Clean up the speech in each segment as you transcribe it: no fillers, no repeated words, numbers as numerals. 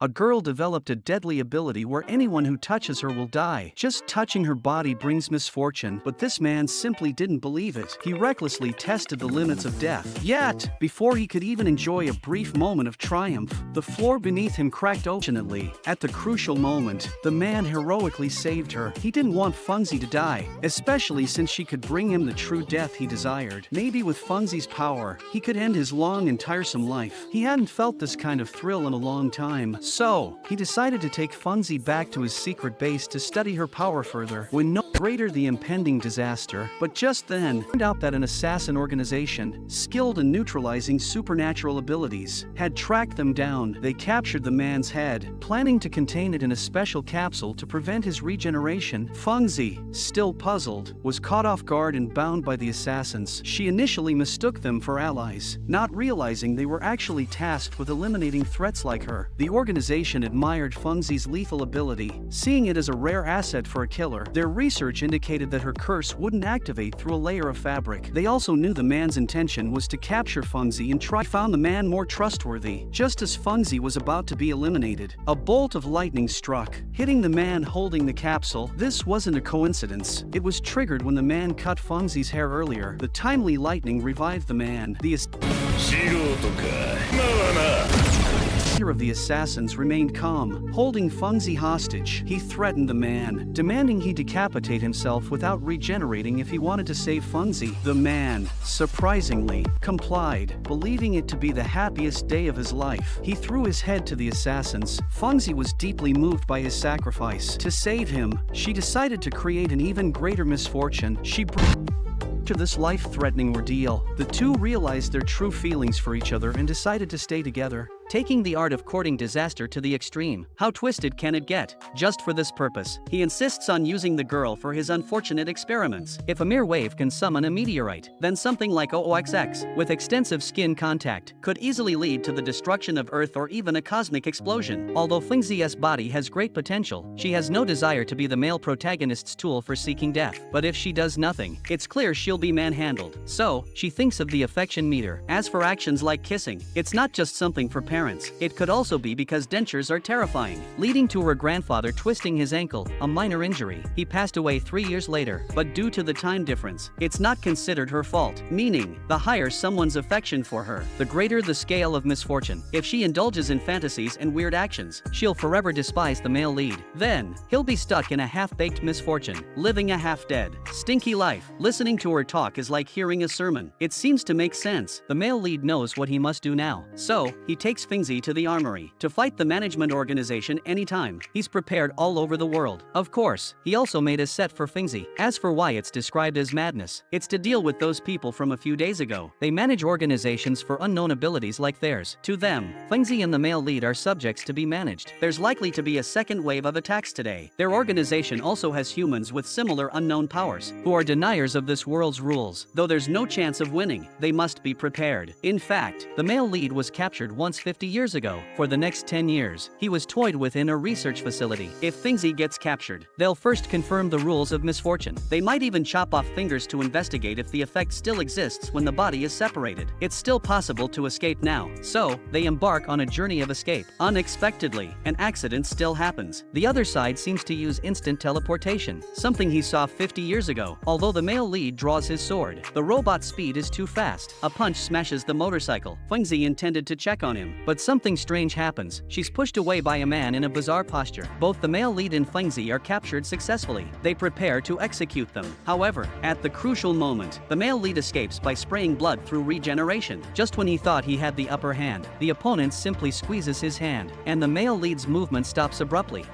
A girl developed a deadly ability where anyone who touches her will die. Just touching her body brings misfortune, but this man simply didn't believe it. He recklessly tested the limits of death. Yet, before he could even enjoy a brief moment of triumph, the floor beneath him cracked openly. At the crucial moment, the man heroically saved her. He didn't want Fungzi to die, especially since she could bring him the true death he desired. Maybe with Fungzi's power, he could end his long and tiresome life. He hadn't felt this kind of thrill in a long time. So, he decided to take Fungzi back to his secret base to study her power further. When no greater the impending disaster, but just then, turned out that an assassin organization, skilled in neutralizing supernatural abilities, had tracked them down. They captured the man's head, planning to contain it in a special capsule to prevent his regeneration. Fungzi, still puzzled, was caught off guard and bound by the assassins. She initially mistook them for allies, not realizing they were actually tasked with eliminating threats like her. The organization admired Fungzi's lethal ability, seeing it as a rare asset for a killer. Their research indicated that her curse wouldn't activate through a layer of fabric. They also knew the man's intention was to capture Fungzi and found the man more trustworthy. Just as Fungzi was about to be eliminated, a bolt of lightning struck, hitting the man holding the capsule. This wasn't a coincidence. It was triggered when the man cut Fungzi's hair earlier. The timely lightning revived the man. The leader of the assassins remained calm, holding Fungzi hostage. He threatened the man, demanding he decapitate himself without regenerating if he wanted to save Fungzi. The man, surprisingly, complied, believing it to be the happiest day of his life. He threw his head to the assassins. Fungzi was deeply moved by his sacrifice. To save him, she decided to create an even greater misfortune. After this life-threatening ordeal, the two realized their true feelings for each other and decided to stay together. Taking the art of courting disaster to the extreme. How twisted can it get? Just for this purpose, he insists on using the girl for his unfortunate experiments. If a mere wave can summon a meteorite, then something like OOXX, with extensive skin contact, could easily lead to the destruction of Earth or even a cosmic explosion. Although Fungzi's body has great potential, she has no desire to be the male protagonist's tool for seeking death. But if she does nothing, it's clear she'll be manhandled. So, she thinks of the affection meter. As for actions like kissing, it's not just something for parents. It could also be because dentures are terrifying, leading to her grandfather twisting his ankle, a minor injury. He passed away 3 years later, but due to the time difference, it's not considered her fault, meaning, the higher someone's affection for her, the greater the scale of misfortune. If she indulges in fantasies and weird actions, she'll forever despise the male lead. Then, he'll be stuck in a half-baked misfortune, living a half-dead, stinky life. Listening to her talk is like hearing a sermon. It seems to make sense. The male lead knows what he must do now. So, he takes Fungzi to the armory to fight the management organization anytime. He's prepared all over the world. Of course, he also made a set for Fungzi. As for why it's described as madness, it's to deal with those people from a few days ago. They manage organizations for unknown abilities like theirs. To them, Fungzi and the male lead are subjects to be managed. There's likely to be a second wave of attacks today. Their organization also has humans with similar unknown powers, who are deniers of this world's rules. Though there's no chance of winning, they must be prepared. In fact, the male lead was captured once 50 years ago. For the next 10 years, he was toyed with in a research facility. If Fungzi gets captured, they'll first confirm the rules of misfortune. They might even chop off fingers to investigate if the effect still exists when the body is separated. It's still possible to escape now. So, they embark on a journey of escape. Unexpectedly, an accident still happens. The other side seems to use instant teleportation, something he saw 50 years ago. Although the male lead draws his sword, the robot's speed is too fast. A punch smashes the motorcycle. Fungzi intended to check on him, but something strange happens. She's pushed away by a man in a bizarre posture. Both the male lead and Fungzi are captured successfully. They prepare to execute them. However, at the crucial moment, the male lead escapes by spraying blood through regeneration. Just when he thought he had the upper hand, the opponent simply squeezes his hand, and the male lead's movement stops abruptly.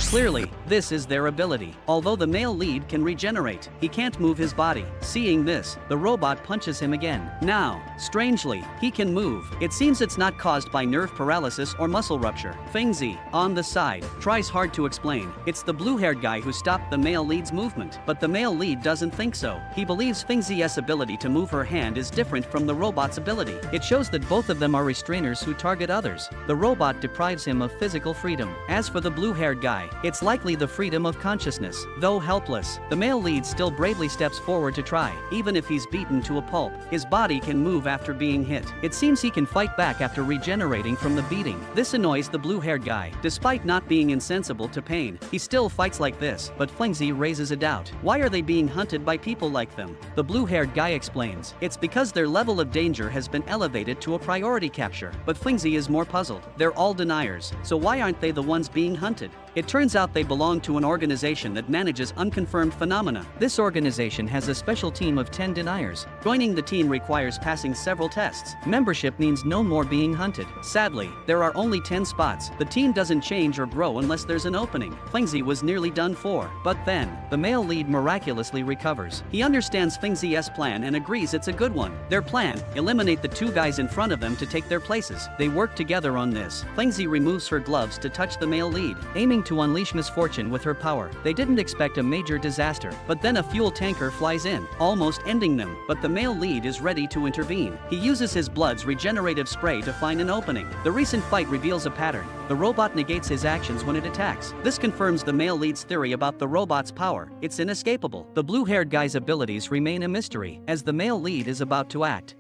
Clearly, this is their ability. Although the male lead can regenerate, he can't move his body. Seeing this, the robot punches him again. Now, strangely, he can move. It seems it's not caused by nerve paralysis or muscle rupture. Fungzi, on the side, tries hard to explain. It's the blue-haired guy who stopped the male lead's movement. But the male lead doesn't think so. He believes Fungzi's ability to move her hand is different from the robot's ability. It shows that both of them are restrainers who target others. The robot deprives him of physical freedom. As for the blue-haired guy, It's likely the freedom of consciousness. Though helpless, the male lead still bravely steps forward to try. Even if he's beaten to a pulp, his body can move after being hit. It seems he can fight back after regenerating from the beating. This annoys the blue-haired guy. Despite not being insensible to pain, he still fights like this, but Flingsy raises a doubt. Why are they being hunted by people like them? The blue-haired guy explains, it's because their level of danger has been elevated to a priority capture. But Flingsy is more puzzled. They're all deniers, so why aren't they the ones being hunted? It turns out they belong to an organization that manages unconfirmed phenomena. This organization has a special team of 10 deniers. Joining the team requires passing several tests. Membership means no more being hunted. Sadly, there are only 10 spots. The team doesn't change or grow unless there's an opening. Flingsy was nearly done for. But then, the male lead miraculously recovers. He understands Flingsy's plan and agrees it's a good one. Their plan, eliminate the two guys in front of them to take their places. They work together on this. Flingsy removes her gloves to touch the male lead, aiming to unleash misfortune with her power. They didn't expect a major disaster, but then a fuel tanker flies in, almost ending them. But the male lead is ready to intervene. He uses his blood's regenerative spray to find an opening. The recent fight reveals a pattern. The robot negates his actions when it attacks. This confirms the male lead's theory about the robot's power. It's inescapable. The blue-haired guy's abilities remain a mystery, as the male lead is about to act.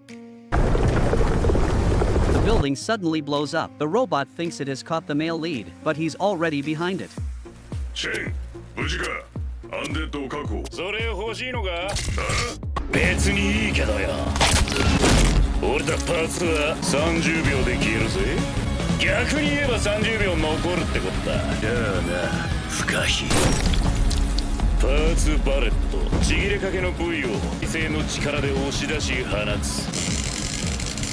The building suddenly blows up. The robot thinks it has caught the male lead, but he's already behind it. Shen, 無事か? Undead を確保。それ欲しいのか？別にいいけどよ。俺たパーツは30秒で消えるぜ。逆に言えば30秒残るってことだ。だな、不可避。パーツバレット、ちぎれかけの部位を異性の力で押し出し放つ。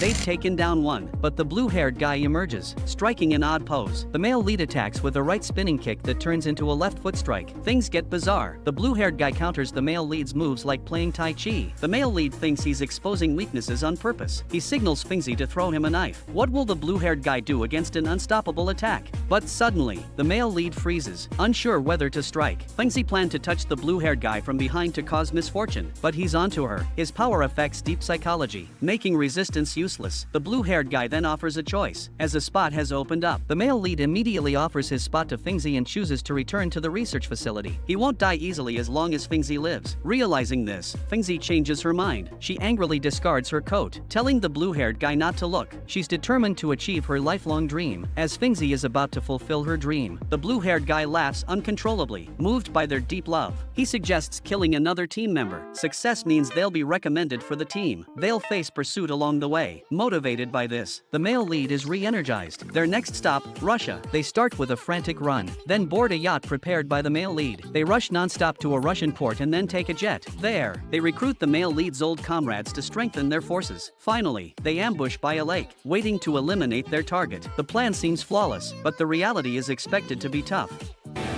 They've taken down one, but the blue-haired guy emerges, striking an odd pose. The male lead attacks with a right spinning kick that turns into a left foot strike. Things get bizarre. The blue-haired guy counters the male lead's moves like playing Tai Chi. The male lead thinks he's exposing weaknesses on purpose. He signals Flingsy to throw him a knife. What will the blue-haired guy do against an unstoppable attack? But suddenly, the male lead freezes, unsure whether to strike. Flingsy planned to touch the blue-haired guy from behind to cause misfortune, but he's onto her. His power affects deep psychology, making resistance useless. The blue-haired guy then offers a choice, as a spot has opened up. The male lead immediately offers his spot to Flingsy and chooses to return to the research facility. He won't die easily as long as Flingsy lives. Realizing this, Flingsy changes her mind. She angrily discards her coat, telling the blue-haired guy not to look. She's determined to achieve her lifelong dream, as Flingsy is about to fulfill her dream. The blue-haired guy laughs uncontrollably, moved by their deep love. He suggests killing another team member. Success means they'll be recommended for the team. They'll face pursuit along the way. Motivated by this, the male lead is re-energized. Their next stop, Russia. They start with a frantic run, then board a yacht prepared by the male lead. They rush non-stop to a Russian port and then take a jet. There, they recruit the male lead's old comrades to strengthen their forces. Finally, they ambush by a lake, waiting to eliminate their target. The plan seems flawless, but the reality is expected to be tough.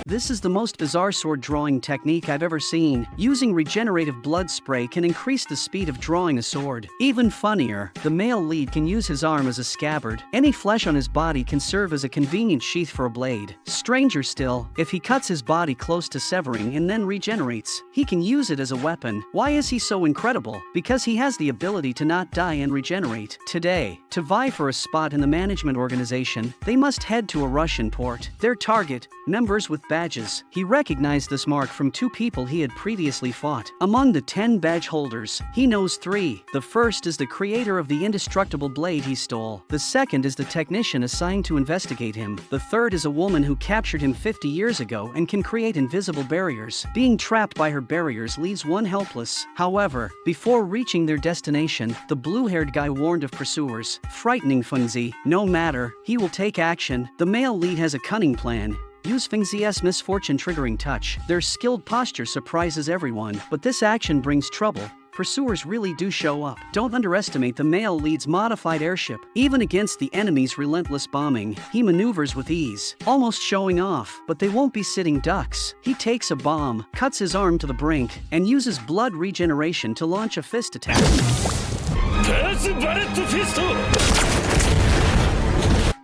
This is the most bizarre sword drawing technique I've ever seen. Using regenerative blood spray can increase the speed of drawing a sword. Even funnier, the male lead can use his arm as a scabbard. Any flesh on his body can serve as a convenient sheath for a blade. Stranger still, if he cuts his body close to severing and then regenerates, he can use it as a weapon. Why is he so incredible? Because he has the ability to not die and regenerate. Today, to vie for a spot in the management organization, they must head to a Russian port. Their target, members with badges. He recognized this mark from 2 people he had previously fought. Among the 10 badge holders, he knows 3. The first is the creator of the indestructible blade he stole. The second is the technician assigned to investigate him. The third is a woman who captured him 50 years ago and can create invisible barriers. Being trapped by her barriers leaves one helpless. However, before reaching their destination, the blue-haired guy warned of pursuers, frightening Flingsy. No matter, he will take action. The male lead has a cunning plan. Use Flingsy misfortune triggering touch. Their skilled posture surprises everyone, but this action brings trouble. Pursuers really do show up. Don't underestimate the male lead's modified airship. Even against the enemy's relentless bombing, he maneuvers with ease, almost showing off. But they won't be sitting ducks. He takes a bomb, cuts his arm to the brink, and uses blood regeneration to launch a fist attack.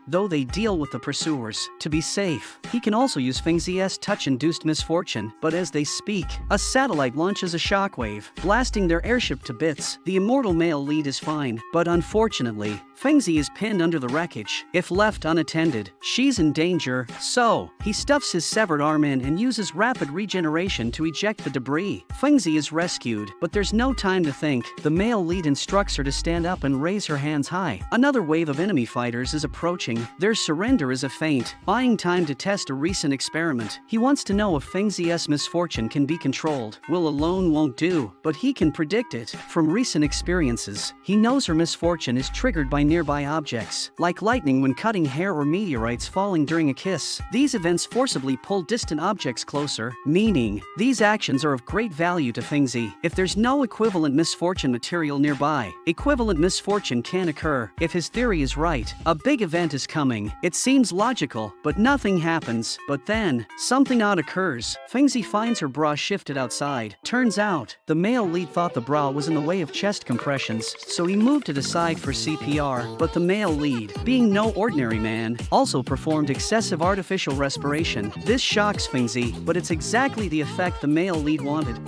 Though they deal with the pursuers, to be safe, he can also use Flingsy touch-induced misfortune, but as they speak, a satellite launches a shockwave, blasting their airship to bits. The immortal male lead is fine, but unfortunately, Fengzi is pinned under the wreckage. If left unattended, she's in danger, so he stuffs his severed arm in and uses rapid regeneration to eject the debris. Fengzi is rescued, but there's no time to think. The male lead instructs her to stand up and raise her hands high. Another wave of enemy fighters is approaching. Their surrender is a feint, buying time to test a recent experiment. He wants to know if Fengzi's misfortune can be controlled. Will alone won't do, but he can predict it. From recent experiences, he knows her misfortune is triggered by nearby objects, like lightning when cutting hair or meteorites falling during a kiss. These events forcibly pull distant objects closer, meaning these actions are of great value to Fengzi. If there's no equivalent misfortune material nearby, equivalent misfortune can occur. If his theory is right, a big event is coming. It seems logical, but nothing happens. But then, something odd occurs. Fengzi finds her bra shifted outside. Turns out, the male lead thought the bra was in the way of chest compressions, so he moved it aside for CPR. But the male lead, being no ordinary man, also performed excessive artificial respiration. This shocks Fengzi, but it's exactly the effect the male lead wanted.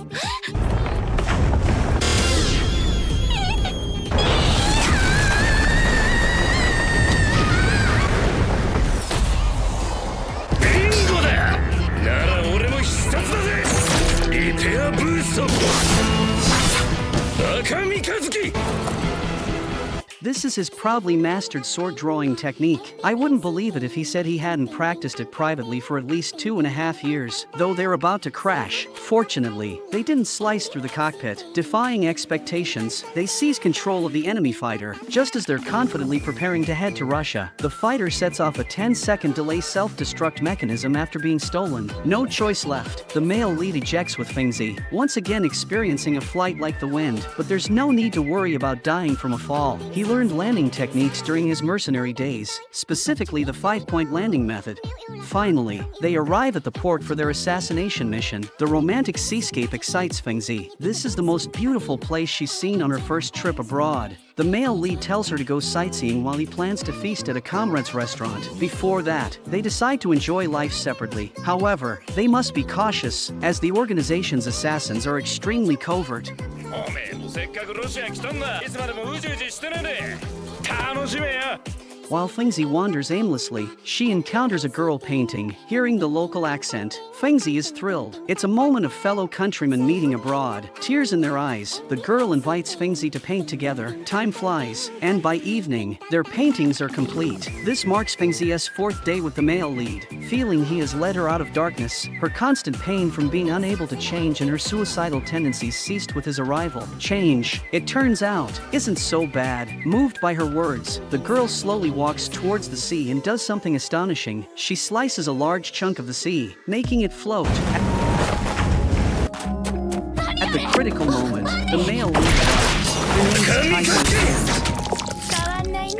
This is his proudly mastered sword drawing technique. I wouldn't believe it if he said he hadn't practiced it privately for at least 2.5 years. Though they're about to crash, fortunately, they didn't slice through the cockpit. Defying expectations, they seize control of the enemy fighter. Just as they're confidently preparing to head to Russia, the fighter sets off a 10-second delay self-destruct mechanism after being stolen. No choice left. The male lead ejects with Fengzi, once again experiencing a flight like the wind. But there's no need to worry about dying from a fall. He learned landing techniques during his mercenary days, specifically the 5-point landing method. Finally, they arrive at the port for their assassination mission. The romantic seascape excites Fengzi. This is the most beautiful place she's seen on her first trip abroad. The male lead tells her to go sightseeing while he plans to feast at a comrade's restaurant. Before that, they decide to enjoy life separately. However, they must be cautious, as the organization's assassins are extremely covert. While Fengzi wanders aimlessly, she encounters a girl painting. Hearing the local accent, Fengzi is thrilled. It's a moment of fellow countrymen meeting abroad. Tears in their eyes, the girl invites Fengzi to paint together. Time flies, and by evening, their paintings are complete. This marks Fengzi's 4th day with the male lead. Feeling he has led her out of darkness, her constant pain from being unable to change and her suicidal tendencies ceased with his arrival. Change, it turns out, isn't so bad. Moved by her words, the girl slowly walks towards the sea and does something astonishing. She slices a large chunk of the sea, making it float. At the critical moment, the male lead dies. Her name's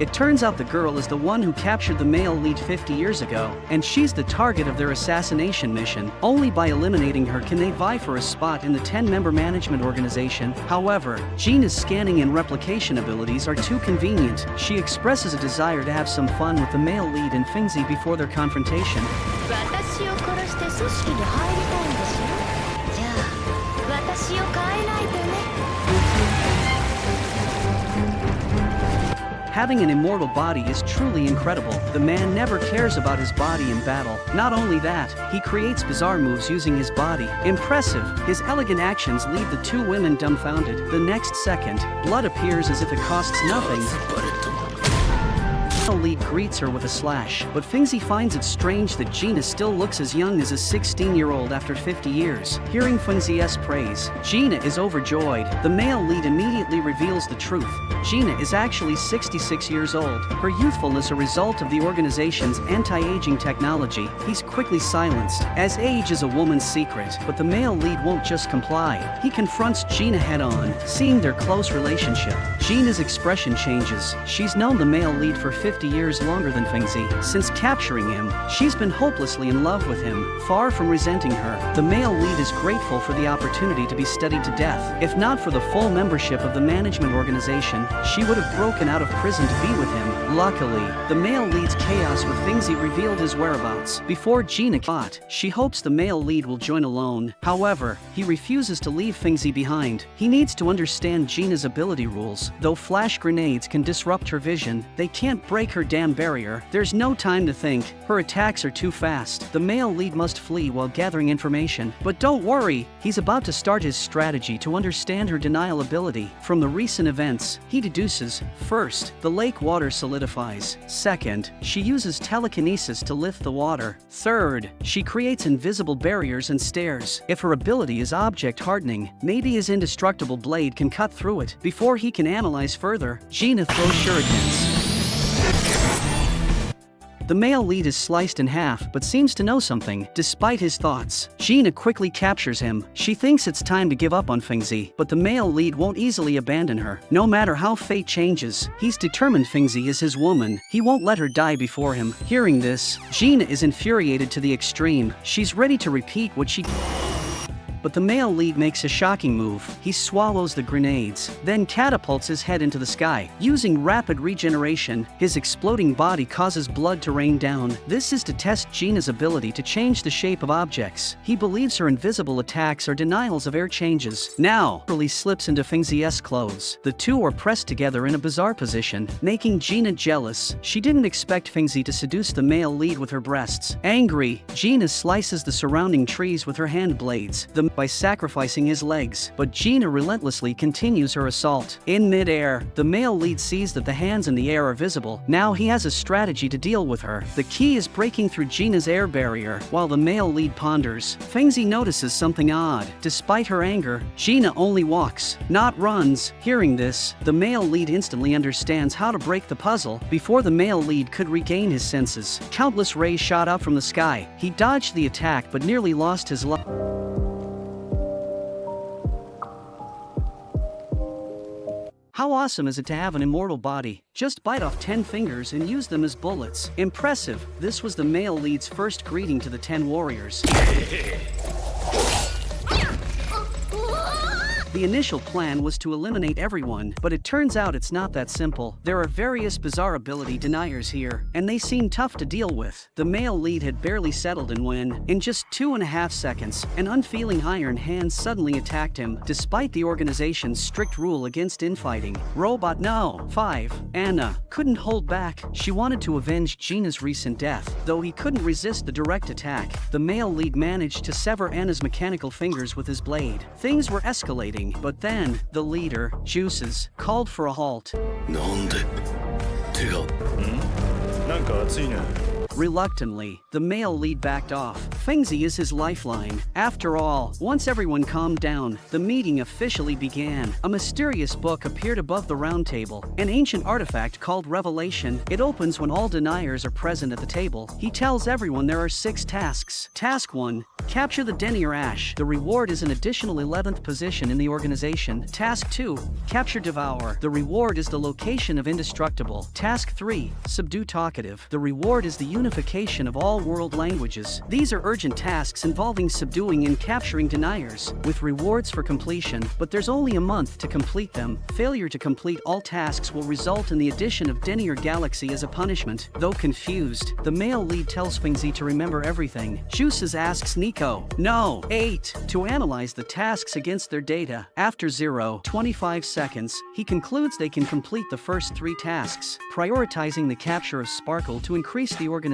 It turns out the girl is the one who captured the male lead 50 years ago, and she's the target of their assassination mission. Only by eliminating her can they vie for a spot in the 10-member management organization. However, Gina's scanning and replication abilities are too convenient. She expresses a desire to have some fun with the male lead and Fengzi before their confrontation. Having an immortal body is truly incredible. The man never cares about his body in battle. Not only that, he creates bizarre moves using his body. Impressive. His elegant actions leave the two women dumbfounded. The next second, blood appears as if it costs nothing. The lead greets her with a slash, but Fengzi finds it strange that Gina still looks as young as a 16-year-old after 50 years. Hearing Fengzi's praise, Gina is overjoyed. The male lead immediately reveals the truth. Gina is actually 66 years old. Her youthfulness a result of the organization's anti-aging technology. He's quickly silenced, as age is a woman's secret. But the male lead won't just comply. He confronts Gina head-on. Seeing their close relationship, Gina's expression changes. She's known the male lead for 50 50 years longer than Fengzi. Since capturing him, she's been hopelessly in love with him, far from resenting her. The male lead is grateful for the opportunity to be studied to death. If not for the full membership of the management organization, she would have broken out of prison to be with him. Luckily, the male lead's chaos with Fengzi revealed his whereabouts. Before Gina caught, she hopes the male lead will join alone. However, he refuses to leave Fengzi behind. He needs to understand Gina's ability rules. Though flash grenades can disrupt her vision, they can't break her damn barrier. There's no time to think. Her attacks are too fast. The male lead must flee while gathering information. But don't worry, he's about to start his strategy to understand her denial ability. From the recent events, he deduces, first, the lake water solidifies. Second, she uses telekinesis to lift the water. Third, she creates invisible barriers and stairs. If her ability is object hardening, maybe his indestructible blade can cut through it. Before he can analyze further, Gina throws shurikens. The male lead is sliced in half but seems to know something. Despite his thoughts, Gina quickly captures him. She thinks it's time to give up on Fengzi, but the male lead won't easily abandon her. No matter how fate changes, he's determined Fengzi is his woman. He won't let her die before him. Hearing this, Gina is infuriated to the extreme. She's ready to repeat what she... But the male lead makes a shocking move. He swallows the grenades, then catapults his head into the sky. Using rapid regeneration, his exploding body causes blood to rain down. This is to test Gina's ability to change the shape of objects. He believes her invisible attacks are denials of air changes. Now, he slips into Fengzi's clothes. The two are pressed together in a bizarre position, making Gina jealous. She didn't expect Fengzi to seduce the male lead with her breasts. Angry, Gina slices the surrounding trees with her hand blades. By sacrificing his legs, but Gina relentlessly continues her assault. In mid-air, the male lead sees that the hands in the air are visible. Now he has a strategy to deal with her. The key is breaking through Gina's air barrier. While the male lead ponders, Fengzi notices something odd. Despite her anger, Gina only walks, not runs. Hearing this, the male lead instantly understands how to break the puzzle. Before the male lead could regain his senses, countless rays shot out from the sky. He dodged the attack but nearly lost his life. How awesome is it to have an immortal body? Just bite off 10 fingers and use them as bullets. Impressive. This was the male lead's first greeting to the 10 warriors. The initial plan was to eliminate everyone, but it turns out it's not that simple. There are various bizarre ability deniers here, and they seem tough to deal with. The male lead had barely settled in when, in just 2.5 seconds, an unfeeling iron hand suddenly attacked him, despite the organization's strict rule against infighting. Robot No. 5. Anna couldn't hold back. She wanted to avenge Gina's recent death. Though he couldn't resist the direct attack, the male lead managed to sever Anna's mechanical fingers with his blade. Things were escalating. But then, the leader, Juices, called for a halt. Reluctantly, the male lead backed off. Fengzi is his lifeline. After all, once everyone calmed down, the meeting officially began. A mysterious book appeared above the round table, an ancient artifact called Revelation. It opens when all deniers are present at the table. He tells everyone there are 6 tasks. Task 1. Capture the denier Ash. The reward is an additional 11th position in the organization. Task 2. Capture Devour. The reward is the location of Indestructible. Task 3. Subdue Talkative. The reward is the unification of all world languages. These are urgent tasks involving subduing and capturing deniers, with rewards for completion, but there's only a month to complete them. Failure to complete all tasks will result in the addition of Denier Galaxy as a punishment. Though confused, the male lead tells Fengzi to remember everything. Juices asks Nico, No. 8, to analyze the tasks against their data. After 0.25 seconds, he concludes they can complete the first 3 tasks, prioritizing the capture of Sparkle to increase the organization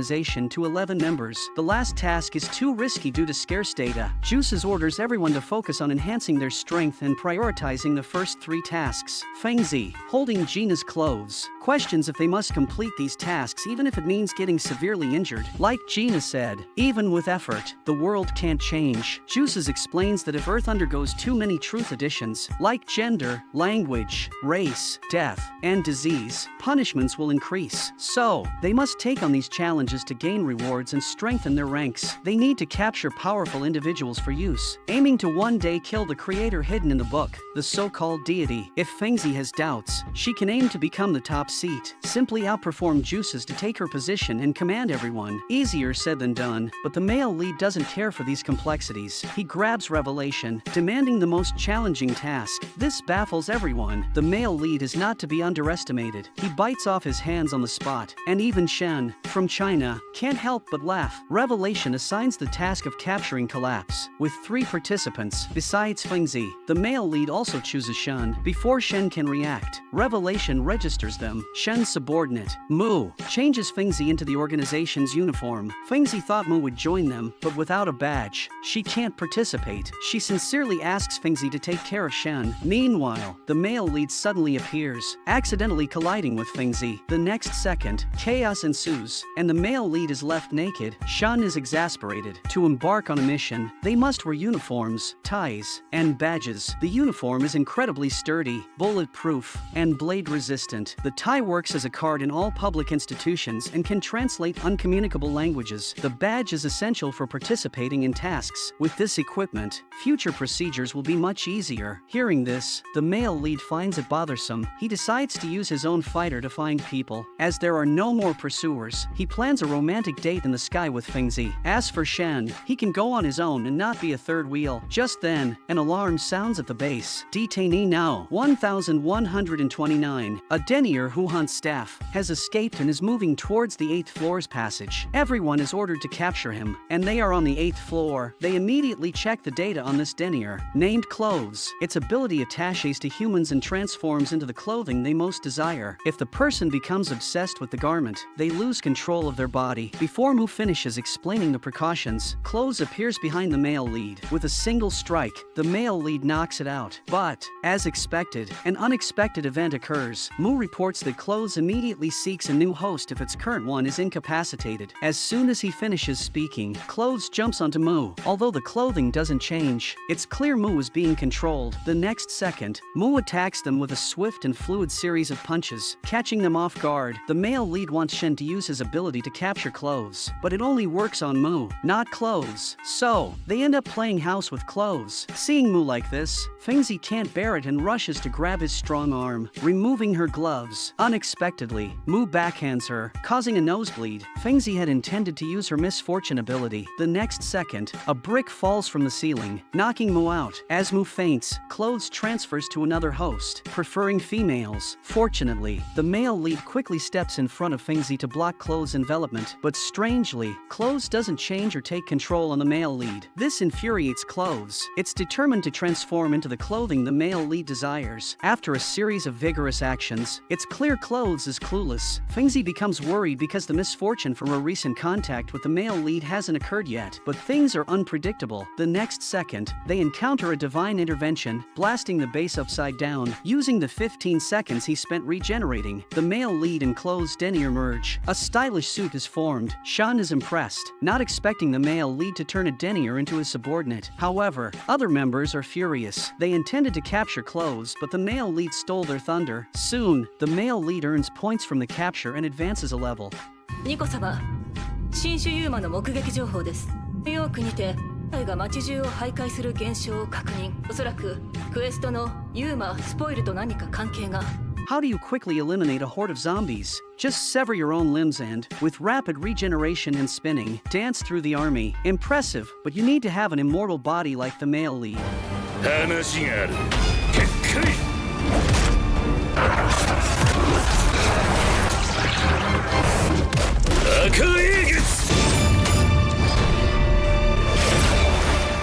to 11 members. The last task is too risky due to scarce data. Juices orders everyone to focus on enhancing their strength and prioritizing the first 3 tasks. Fengzi, holding Gina's clothes, questions if they must complete these tasks even if it means getting severely injured. Like Gina said, even with effort, the world can't change. Juices explains that if Earth undergoes too many truth additions, like gender, language, race, death, and disease, punishments will increase. So, they must take on these challenges to gain rewards and strengthen their ranks. They need to capture powerful individuals for use, aiming to one day kill the creator hidden in the book, the so-called deity. If Fengzi has doubts, she can aim to become the top seat, simply outperform Juices to take her position and command everyone. Easier said than done, but the male lead doesn't care for these complexities. He grabs Revelation, demanding the most challenging task. This baffles everyone. The male lead is not to be underestimated. He bites off his hands on the spot, and even Shen, from China, can't help but laugh. Revelation assigns the task of capturing Collapse, with 3 participants, besides Fengzi. The male lead also chooses Shen. Before Shen can react, Revelation registers them. Shen's subordinate, Mu, changes Fengzi into the organization's uniform. Fengzi thought Mu would join them, but without a badge, she can't participate. She sincerely asks Fengzi to take care of Shen. Meanwhile, the male lead suddenly appears, accidentally colliding with Fengzi. The next second, chaos ensues, and the male lead is left naked. Shen is exasperated. To embark on a mission, they must wear uniforms, ties, and badges. The uniform is incredibly sturdy, bulletproof, and blade-resistant. The tie works as a card in all public institutions and can translate uncommunicable languages. The badge is essential for participating in tasks. With this equipment, future procedures will be much easier. Hearing this, the male lead finds it bothersome. He decides to use his own fighter to find people. As there are no more pursuers, he plans a romantic date in the sky with Fengzi. As for Shen, he can go on his own and not be a third wheel. Just then, an alarm sounds at the base. Detainee now 1129. A denier who hunts staff has escaped and is moving towards the 8th floor's passage. Everyone is ordered to capture him, and they are on the 8th floor. They immediately check the data on this denier, named Clothes. Its ability attaches to humans and transforms into the clothing they most desire. If the person becomes obsessed with the garment, they lose control of their body. Before Mu finishes explaining the precautions, Clothes appears behind the male lead. With a single strike, the male lead knocks it out. But, as expected, an unexpected event occurs. Mu reports that Clothes immediately seeks a new host if its current one is incapacitated. As soon as he finishes speaking, Clothes jumps onto Mu. Although the clothing doesn't change, it's clear Mu is being controlled. The next second, Mu attacks them with a swift and fluid series of punches, catching them off guard. The male lead wants Shen to use his ability to capture Clothes, but it only works on Mu, not Clothes. So, they end up playing house with Clothes. Seeing Mu like this, Fengzi can't bear it and rushes to grab his strong arm, removing her gloves. Unexpectedly, Mu backhands her, causing a nosebleed. Fengzi had intended to use her misfortune ability. The next second, a brick falls from the ceiling, knocking Mu out. As Mu faints, Clothes transfers to another host, preferring females. Fortunately, the male lead quickly steps in front of Fengzi to block Clothes' envelopment, but strangely, Clothes doesn't change or take control on the male lead. This infuriates Clothes. It's determined to transform into the clothing the male lead desires. After a series of vigorous actions, it's clear Clothes is clueless. Fengzi becomes worried because the misfortune from her recent contact with the male lead hasn't occurred yet, but things are unpredictable. The next second, they encounter a divine intervention, blasting the base upside down. Using the 15 seconds he spent regenerating, the male lead and Clothes denier merge. A stylish suit is formed. Shan is impressed, not expecting the male lead to turn a denier into his subordinate. However, other members are furious. They intended to capture Clothes, but the male lead stole their thunder. Soon, the male lead earns points from the capture and advances a level. ニコ様、新種ユーマの目撃情報です。ニューヨークにて隊が街中を徘徊する現象を確認。おそらくクエストのユーマスポイルと何か関係が。 How do you quickly eliminate a horde of zombies? Just sever your own limbs and, with rapid regeneration and spinning, dance through the army. Impressive, but you need to have an immortal body like the male lead. 話がある。結界。赤英月。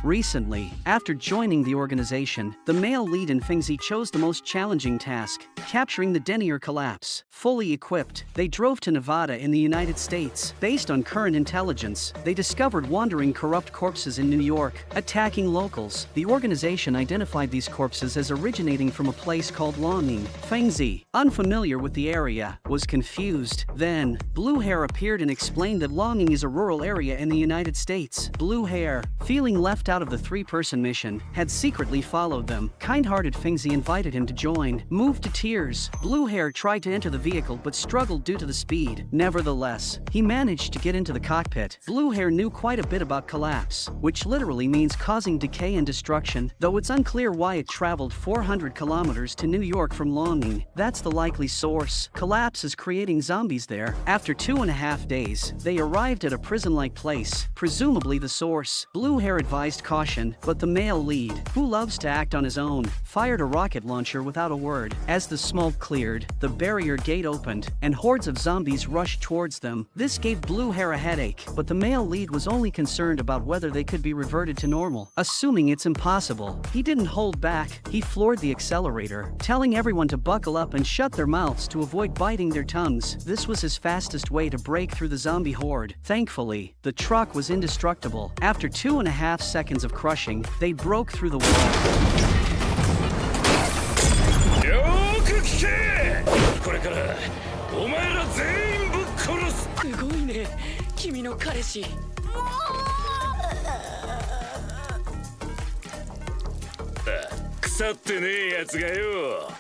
Recently, after joining the organization, the male lead and Fengzi chose the most challenging task, capturing the denier Collapse. Fully equipped, they drove to Nevada in the United States. Based on current intelligence, they discovered wandering corrupt corpses in New York, attacking locals. The organization identified these corpses as originating from a place called Longing. Fengzi, unfamiliar with the area, was confused. Then, Blue Hair appeared and explained that Longing is a rural area in the United States. Blue Hair, feeling left out out of the three-person mission, had secretly followed them. Kind-hearted Fingzi invited him to join. Moved to tears, Blue Hair tried to enter the vehicle but struggled due to the speed. Nevertheless, he managed to get into the cockpit. Blue Hair knew quite a bit about collapse, which literally means causing decay and destruction, though it's unclear why it traveled 400 kilometers to New York from Longing. That's the likely source. Collapse is creating zombies there. After 2.5 days, they arrived at a prison-like place, presumably the source. Blue Hair advised caution, but the male lead, who loves to act on his own, fired a rocket launcher without a word. As the smoke cleared, the barrier gate opened, and hordes of zombies rushed towards them. This gave Blue Hair a headache, but the male lead was only concerned about whether they could be reverted to normal. Assuming it's impossible, he didn't hold back. He floored the accelerator, telling everyone to buckle up and shut their mouths to avoid biting their tongues. This was his fastest way to break through the zombie horde. Thankfully, the truck was indestructible. After 2.5 seconds of crushing, they broke through the wall. よーく聞け。これからお前ら全員ぶっ殺す。すごいね、君の彼氏。腐ってねえやつがよ。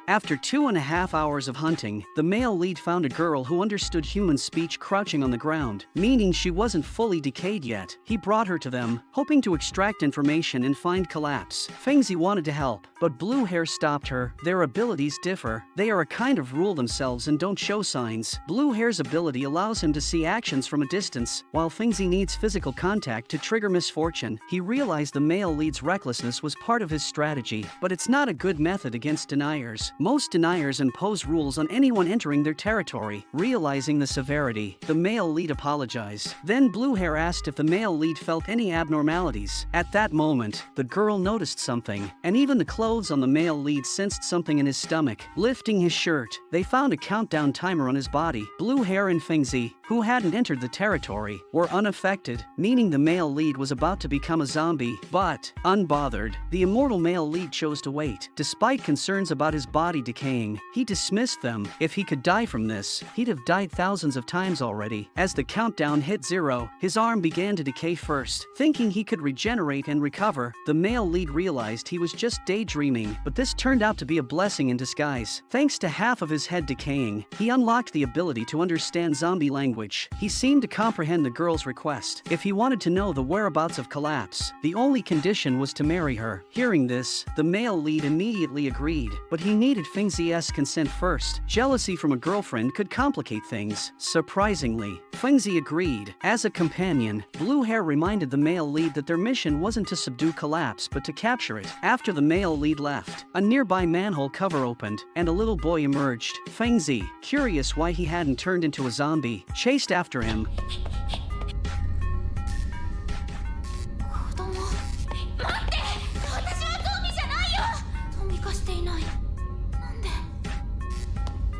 After 2.5 hours of hunting, the male lead found a girl who understood human speech crouching on the ground, meaning she wasn't fully decayed yet. He brought her to them, hoping to extract information and find collapse. Fengzi wanted to help, but Blue Hair stopped her. Their abilities differ. They are a kind of rule themselves and don't show signs. Blue Hair's ability allows him to see actions from a distance, while Fengzi needs physical contact to trigger misfortune. He realized the male lead's recklessness was part of his strategy, but it's not a good method against deniers. Most deniers impose rules on anyone entering their territory. Realizing the severity, the male lead apologized. Then Blue Hair asked if the male lead felt any abnormalities. At that moment, the girl noticed something, and even the clothes on the male lead sensed something in his stomach. Lifting his shirt, they found a countdown timer on his body. Blue Hair and Fengzi, who hadn't entered the territory, were unaffected, meaning the male lead was about to become a zombie. But, unbothered, the immortal male lead chose to wait. Despite concerns about his body decaying, he dismissed them. If he could die from this, he'd have died thousands of times already. As the countdown hit 0, his arm began to decay first. Thinking he could regenerate and recover, the male lead realized he was just daydreaming, but this turned out to be a blessing in disguise. Thanks to half of his head decaying, he unlocked the ability to understand zombie language. He seemed to comprehend the girl's request. If he wanted to know the whereabouts of Collapse, the only condition was to marry her. Hearing this, the male lead immediately agreed, but he needed Fengzi's consent first. Jealousy from a girlfriend could complicate things. Surprisingly, Fengzi agreed. As a companion, Blue Hair reminded the male lead that their mission wasn't to subdue Collapse but to capture it. After the male lead left, a nearby manhole cover opened, and a little boy emerged. Fengzi, curious why he hadn't turned into a zombie, chased after him.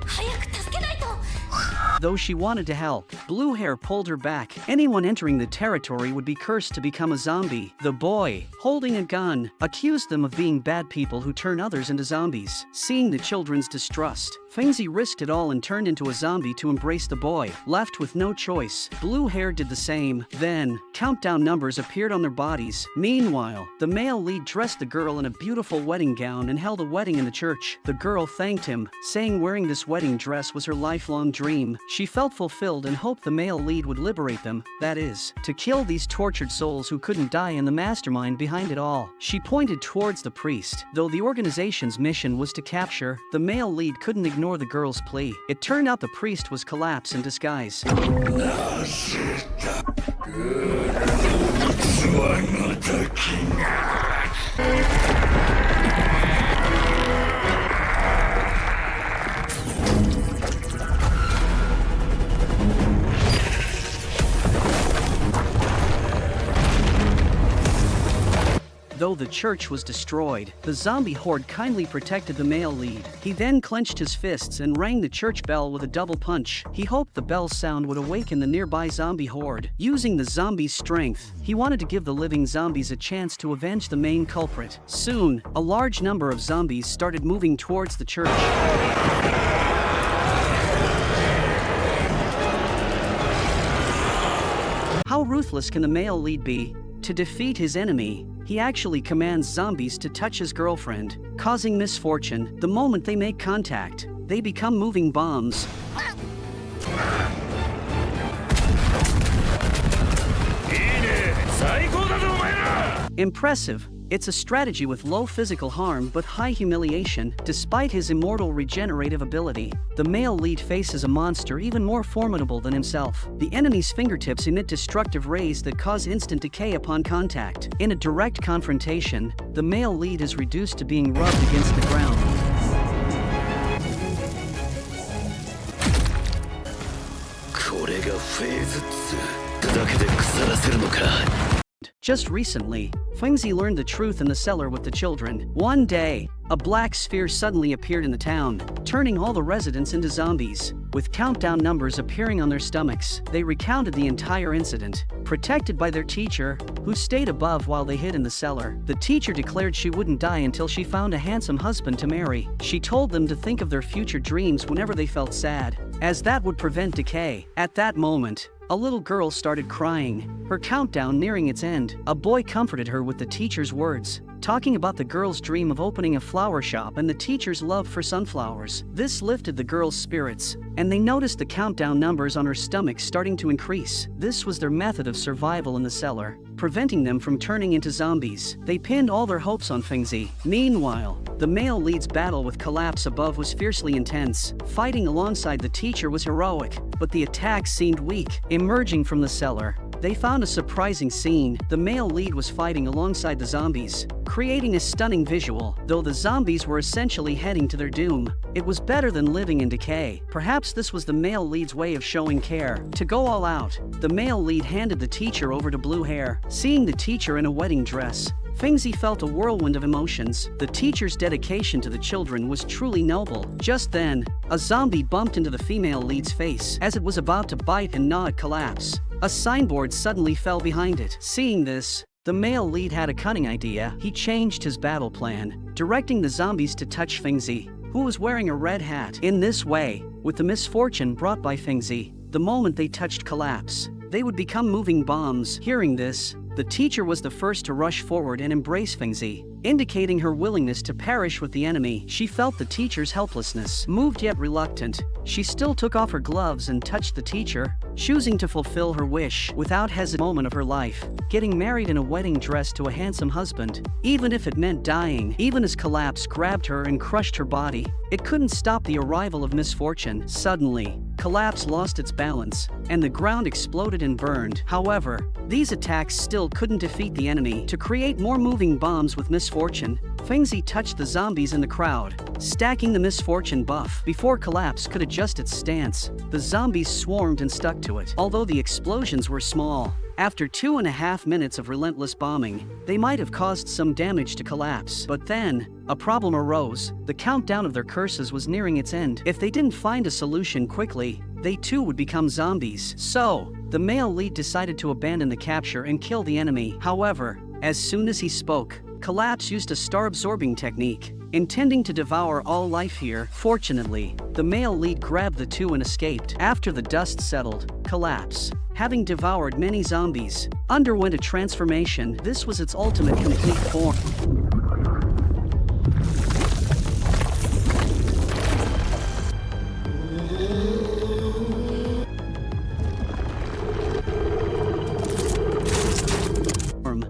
早く助けないと。 Though she wanted to help, Blue Hair pulled her back. Anyone entering the territory would be cursed to become a zombie. The boy, holding a gun, accused them of being bad people who turn others into zombies. Seeing the children's distrust, Fengzi risked it all and turned into a zombie to embrace the boy. Left with no choice, Blue Hair did the same. Then, countdown numbers appeared on their bodies. Meanwhile, the male lead dressed the girl in a beautiful wedding gown and held a wedding in the church. The girl thanked him, saying wearing this wedding dress was her lifelong dream. She felt fulfilled and hoped the male lead would liberate them, that is, to kill these tortured souls who couldn't die in the mastermind behind it all. She pointed towards the priest. Though the organization's mission was to capture, the male lead couldn't ignore the girl's plea. It turned out the priest was Collapse in disguise. Though the church was destroyed, the zombie horde kindly protected the male lead. He then clenched his fists and rang the church bell with a double punch. He hoped the bell's sound would awaken the nearby zombie horde. Using the zombie's strength, he wanted to give the living zombies a chance to avenge the main culprit. Soon, a large number of zombies started moving towards the church. How ruthless can the male lead be? To defeat his enemy, he actually commands zombies to touch his girlfriend, causing misfortune. The moment they make contact, they become moving bombs. Impressive. It's a strategy with low physical harm but high humiliation. Despite his immortal regenerative ability, the male lead faces a monster even more formidable than himself. The enemy's fingertips emit destructive rays that cause instant decay upon contact. In a direct confrontation, the male lead is reduced to being rubbed against the ground. Just recently, Fengzi learned the truth in the cellar with the children. One day, a black sphere suddenly appeared in the town, turning all the residents into zombies. With countdown numbers appearing on their stomachs, they recounted the entire incident. Protected by their teacher, who stayed above while they hid in the cellar, the teacher declared she wouldn't die until she found a handsome husband to marry. She told them to think of their future dreams whenever they felt sad, as that would prevent decay. At that moment, a little girl started crying, her countdown nearing its end. A boy comforted her with the teacher's words, talking about the girl's dream of opening a flower shop and the teacher's love for sunflowers. This lifted the girl's spirits, and they noticed the countdown numbers on her stomach starting to increase. This was their method of survival in the cellar, preventing them from turning into zombies. They pinned all their hopes on Fengzi. Meanwhile, the male lead's battle with Collapse above was fiercely intense. Fighting alongside the teacher was heroic, but the attacks seemed weak. Emerging from the cellar, they found a surprising scene. The male lead was fighting alongside the zombies, creating a stunning visual. Though the zombies were essentially heading to their doom, it was better than living in decay. Perhaps this was the male lead's way of showing care. To go all out, the male lead handed the teacher over to Blue Hair. Seeing the teacher in a wedding dress, Fengzi felt a whirlwind of emotions. The teacher's dedication to the children was truly noble. Just then, a zombie bumped into the female lead's face. As it was about to bite and gnaw at Collapse, a signboard suddenly fell behind it. Seeing this, the male lead had a cunning idea. He changed his battle plan, directing the zombies to touch Fengzi, who was wearing a red hat. In this way, with the misfortune brought by Fengzi, the moment they touched Collapse, they would become moving bombs. Hearing this, the teacher was the first to rush forward and embrace Fengzi, indicating her willingness to perish with the enemy. She felt the teacher's helplessness. Moved yet reluctant, she still took off her gloves and touched the teacher, choosing to fulfill her wish. Without hesitation, moment of her life, getting married in a wedding dress to a handsome husband, even if it meant dying. Even as Collapse grabbed her and crushed her body, it couldn't stop the arrival of misfortune. Suddenly, Collapse lost its balance, and the ground exploded and burned. However, these attacks still couldn't defeat the enemy. To create more moving bombs with misfortune, Fengzi touched the zombies in the crowd, stacking the misfortune buff. Before Collapse could adjust its stance, the zombies swarmed and stuck to it. Although the explosions were small, after 2.5 minutes of relentless bombing, they might have caused some damage to Collapse. But then, a problem arose. The countdown of their curses was nearing its end. If they didn't find a solution quickly, they too would become zombies. So, the male lead decided to abandon the capture and kill the enemy. However, as soon as he spoke, Collapse used a star-absorbing technique, intending to devour all life here. Fortunately, the male lead grabbed the two and escaped. After the dust settled, Collapse, having devoured many zombies, underwent a transformation. This was its ultimate complete form.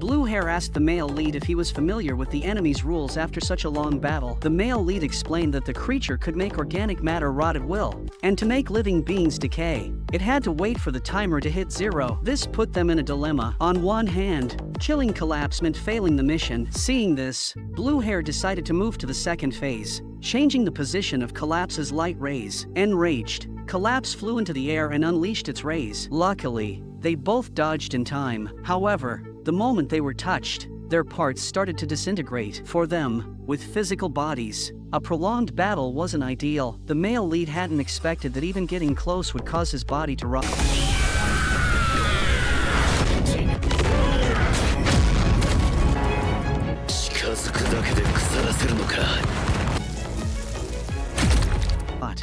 Blue Hair asked the male lead if he was familiar with the enemy's rules after such a long battle. The male lead explained that the creature could make organic matter rot at will, and to make living beings decay, it had to wait for the timer to hit 0. This put them in a dilemma. On one hand, killing Collapse meant failing the mission. Seeing this, Blue Hair decided to move to the second phase, changing the position of Collapse's light rays. Enraged, Collapse flew into the air and unleashed its rays. Luckily, they both dodged in time. However, the moment they were touched, their parts started to disintegrate. For them, with physical bodies, a prolonged battle wasn't ideal. The male lead hadn't expected that even getting close would cause his body to rot.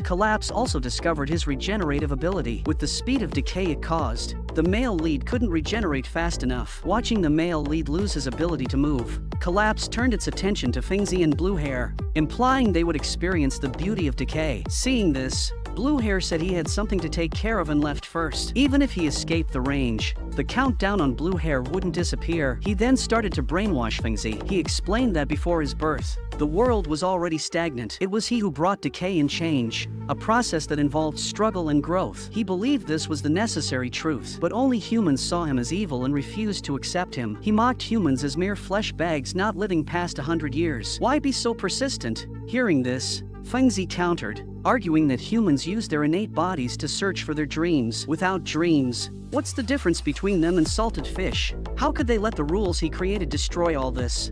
Collapse also discovered his regenerative ability. With the speed of decay it caused, The male lead couldn't regenerate fast enough. Watching the male lead lose his ability to move, Collapse turned its attention to Fengzi and Blue Hair, implying they would experience the beauty of decay. Seeing this, Blue Hair said he had something to take care of and left first. Even if he escaped the range, the countdown on Blue Hair wouldn't disappear. He then started to brainwash Fengzi. He explained that before his birth, the world was already stagnant. It was he who brought decay and change, a process that involved struggle and growth. He believed this was the necessary truth, but only humans saw him as evil and refused to accept him. He mocked humans as mere flesh bags not living past 100 years. Why be so persistent? Hearing this, Fengzi countered, arguing that humans use their innate bodies to search for their dreams. Without dreams, what's the difference between them and salted fish? How could they let the rules he created destroy all this?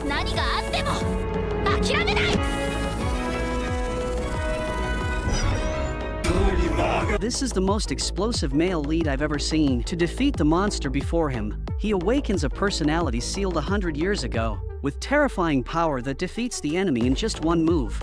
何があっても諦めない。 This is the most explosive male lead I've ever seen. To defeat the monster before him, he awakens a personality sealed 100 years ago, with terrifying power that defeats the enemy in just one move.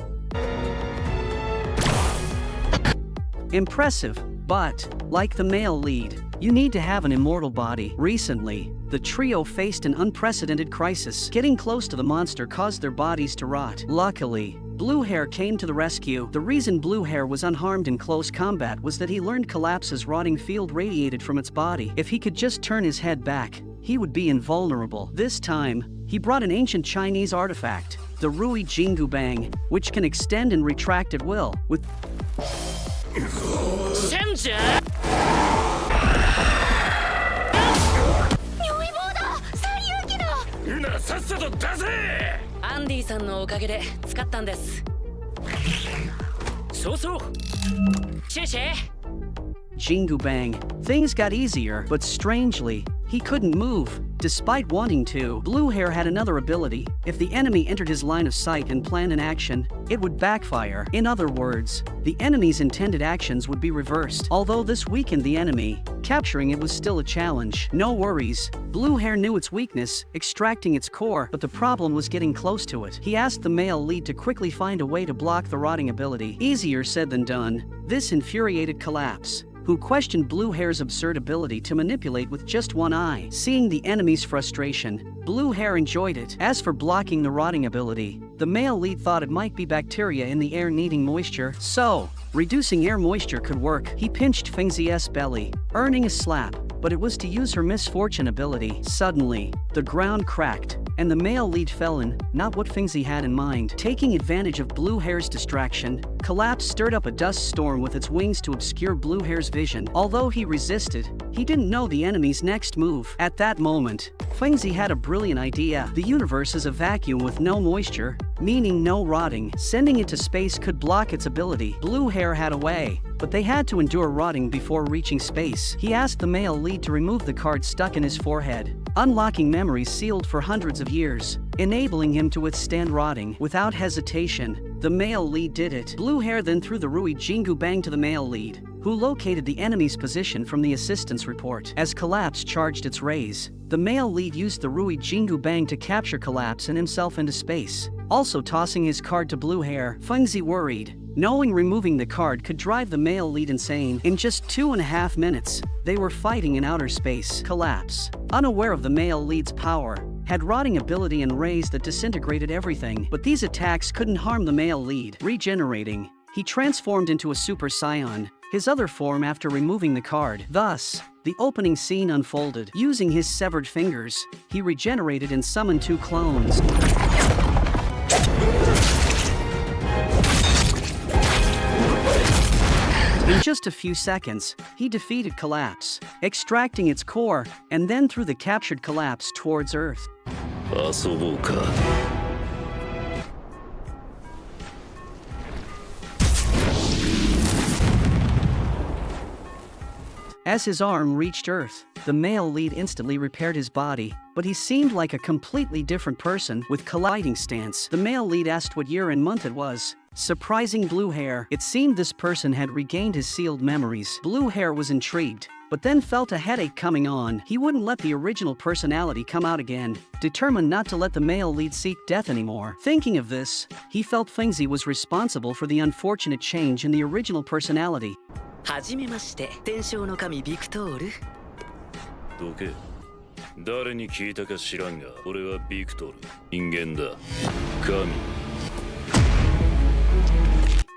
Impressive, but, like the male lead, you need to have an immortal body. Recently, the trio faced an unprecedented crisis. Getting close to the monster caused their bodies to rot. Luckily, Blue Hair came to the rescue. The reason Blue Hair was unharmed in close combat was that he learned Collapse's rotting field radiated from its body. If he could just turn his head back, he would be invulnerable. This time, he brought an ancient Chinese artifact, the Rui Jingu Bang, which can extend and retract at will. With センジャー如意棒だ最勇気だ。なさっさと出せ。アンディさんのおかげで使ったんです。そうそう。シェシェ。 Jingu Bang, things got easier, but strangely, he couldn't move. Despite wanting to, Blue Hair had another ability. If the enemy entered his line of sight and planned an action, it would backfire. In other words, the enemy's intended actions would be reversed. Although this weakened the enemy, capturing it was still a challenge. No worries. Blue Hair knew its weakness, extracting its core, but the problem was getting close to it. He asked the male lead to quickly find a way to block the rotting ability. Easier said than done. This infuriated Collapse, who questioned Blue Hair's absurd ability to manipulate with just one eye. Seeing the enemy's frustration, Blue Hair enjoyed it. As for blocking the rotting ability, the male lead thought it might be bacteria in the air needing moisture, so reducing air moisture could work. He pinched Fengzi's belly, earning a slap, but it was to use her misfortune ability. Suddenly, the ground cracked, and the male lead fell in, not what Fengzi had in mind. Taking advantage of Blue Hair's distraction, Collapse stirred up a dust storm with its wings to obscure Blue Hair's vision. Although he resisted, he didn't know the enemy's next move. At that moment, Fengzi had a brilliant idea. The universe is a vacuum with no moisture, meaning no rotting. Sending it to space could block its ability. Blue Hair had a way, but they had to endure rotting before reaching space. He asked the male lead to remove the card stuck in his forehead, unlocking memories sealed for hundreds of years, enabling him to withstand rotting. Without hesitation, the male lead did it. Blue Hair then threw the Rui Jingu Bang to the male lead, who located the enemy's position from the assistance report. As Collapse charged its rays, the male lead used the Rui Jingu Bang to capture Collapse and himself into space, also tossing his card to Blue Hair. Fengzi worried, knowing removing the card could drive the male lead insane. In just 2.5 minutes, they were fighting in outer space. Collapse, unaware of the male lead's power, had rotting ability and rays that disintegrated everything. But these attacks couldn't harm the male lead. Regenerating, he transformed into a Super Saiyan, his other form after removing the card. Thus, the opening scene unfolded. Using his severed fingers, he regenerated and summoned 2 clones. In just a few seconds, he defeated Collapse, extracting its core, and then threw the captured Collapse towards Earth. 遊ぼうか。 As his arm reached Earth, the male lead instantly repaired his body, but he seemed like a completely different person with colliding stance. The male lead asked what year and month it was, surprising Blue Hair. It seemed this person had regained his sealed memories. Blue Hair was intrigued, but then felt a headache coming on. He wouldn't let the original personality come out again, determined not to let the male lead seek death anymore. Thinking of this, he felt Fengzi was responsible for the unfortunate change in the original personality. はじめまして、天正の神ビクトール。どけ。誰に聞いたか知らんが、俺はビクトル。人間だ。神。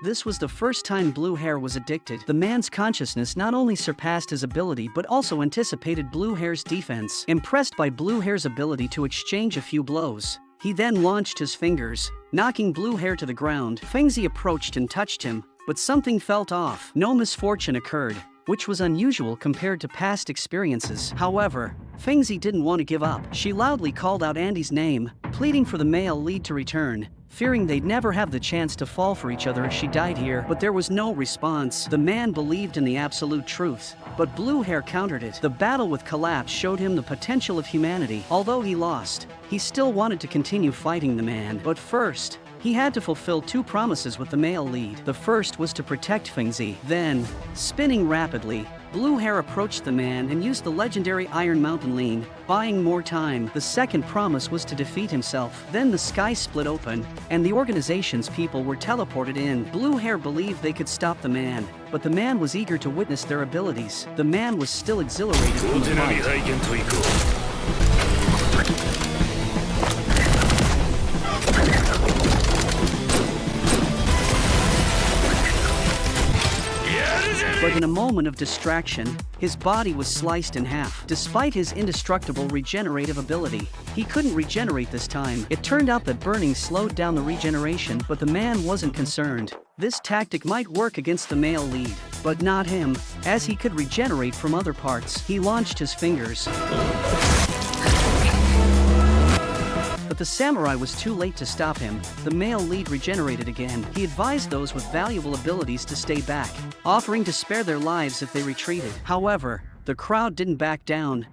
This was the first time Blue Hair was addicted. The man's consciousness not only surpassed his ability but also anticipated Blue Hair's defense. Impressed by Blue Hair's ability to exchange a few blows, he then launched his fingers, knocking Blue Hair to the ground. Fengzi approached and touched him, but something felt off. No misfortune occurred, which was unusual compared to past experiences. However, Fengzi didn't want to give up. She loudly called out Andy's name, pleading for the male lead to return, fearing they'd never have the chance to fall for each other if she died here. But there was no response. The man believed in the absolute truth, but Blue Hair countered it. The battle with Collapse showed him the potential of humanity. Although he lost, he still wanted to continue fighting the man. But first, he had to fulfill two promises with the male lead. The first was to protect Fengzi. Then, spinning rapidly, Blue Hair approached the man and used the legendary Iron Mountain Lean, buying more time. The second promise was to defeat himself. Then the sky split open, and the organization's people were teleported in. Blue Hair believed they could stop the man, but the man was eager to witness their abilities. The man was still exhilarated from the fight. But in a moment of distraction, his body was sliced in half. Despite his indestructible regenerative ability, he couldn't regenerate this time. It turned out that burning slowed down the regeneration, but the man wasn't concerned. This tactic might work against the male lead, but not him, as he could regenerate from other parts. He launched his fingers. But the samurai was too late to stop him. The male lead regenerated again. He advised those with valuable abilities to stay back, offering to spare their lives if they retreated. However, the crowd didn't back down.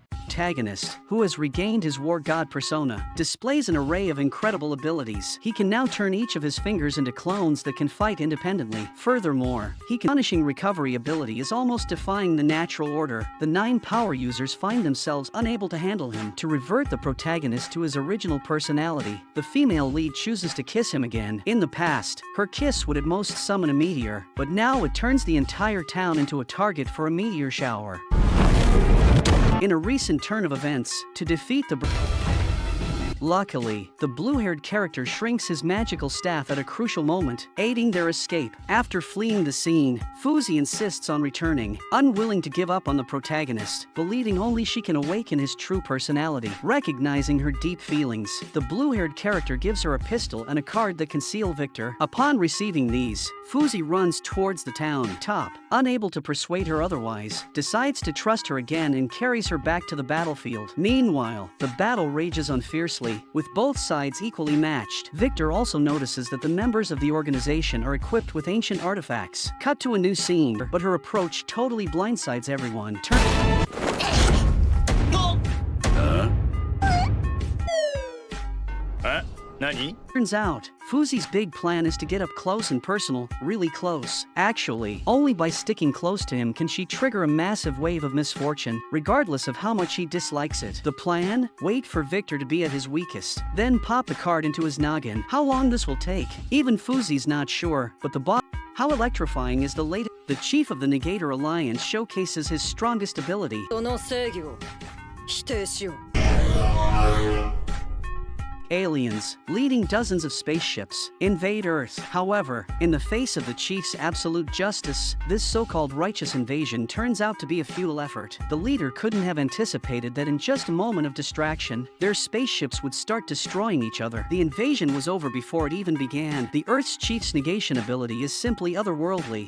Protagonist, who has regained his war god persona, displays an array of incredible abilities. He can now turn each of his fingers into clones that can fight independently. Furthermore, punishing recovery ability is almost defying the natural order. The 9 power users find themselves unable to handle him. To revert the protagonist to his original personality, the female lead chooses to kiss him again. In the past, her kiss would at most summon a meteor, but now it turns the entire town into a target for a meteor shower. In a recent turn of events, to defeat Luckily, the blue-haired character shrinks his magical staff at a crucial moment, aiding their escape. After fleeing the scene, Fuzi insists on returning, unwilling to give up on the protagonist, believing only she can awaken his true personality. Recognizing her deep feelings, the blue-haired character gives her a pistol and a card that can seal Victor. Upon receiving these, Fuzi runs towards the town top, unable to persuade her otherwise, decides to trust her again and carries her back to the battlefield. Meanwhile, the battle rages on fiercely, with both sides equally matched. Victor also notices that the members of the organization are equipped with ancient artifacts. Cut to a new scene, but her approach totally blindsides everyone. Turns out, Fuzi's big plan is to get up close and personal, really close. Actually, only by sticking close to him can she trigger a massive wave of misfortune, regardless of how much he dislikes it. The plan? Wait for Victor to be at his weakest, then pop the card into his noggin. How long this will take? Even Fuzi's not sure, but the boss. How electrifying is the latest? The chief of the Negator Alliance showcases his strongest ability. Aliens, leading dozens of spaceships, invade Earth. However, in the face of the chief's absolute justice, this so-called righteous invasion turns out to be a futile effort. The leader couldn't have anticipated that in just a moment of distraction, their spaceships would start destroying each other. The invasion was over before it even began. The Earth's chief's negation ability is simply otherworldly.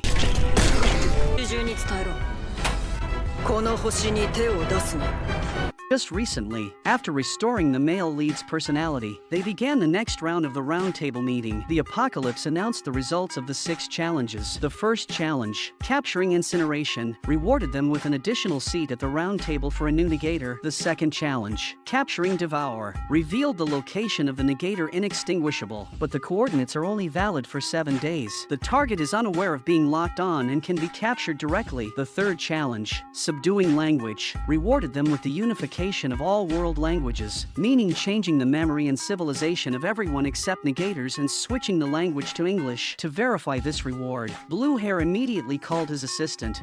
Just recently, after restoring the male lead's personality, they began the next round of the roundtable meeting. The Apocalypse announced the results of the 6 challenges. The first challenge, capturing incineration, rewarded them with an additional seat at the round table for a new negator. The second challenge, capturing Devour, revealed the location of the negator inextinguishable, but the coordinates are only valid for 7 days. The target is unaware of being locked on and can be captured directly. The third challenge, subduing language, rewarded them with the unification of all world languages, meaning changing the memory and civilization of everyone except negators and switching the language to English. To verify this reward, Blue Hair immediately called his assistant.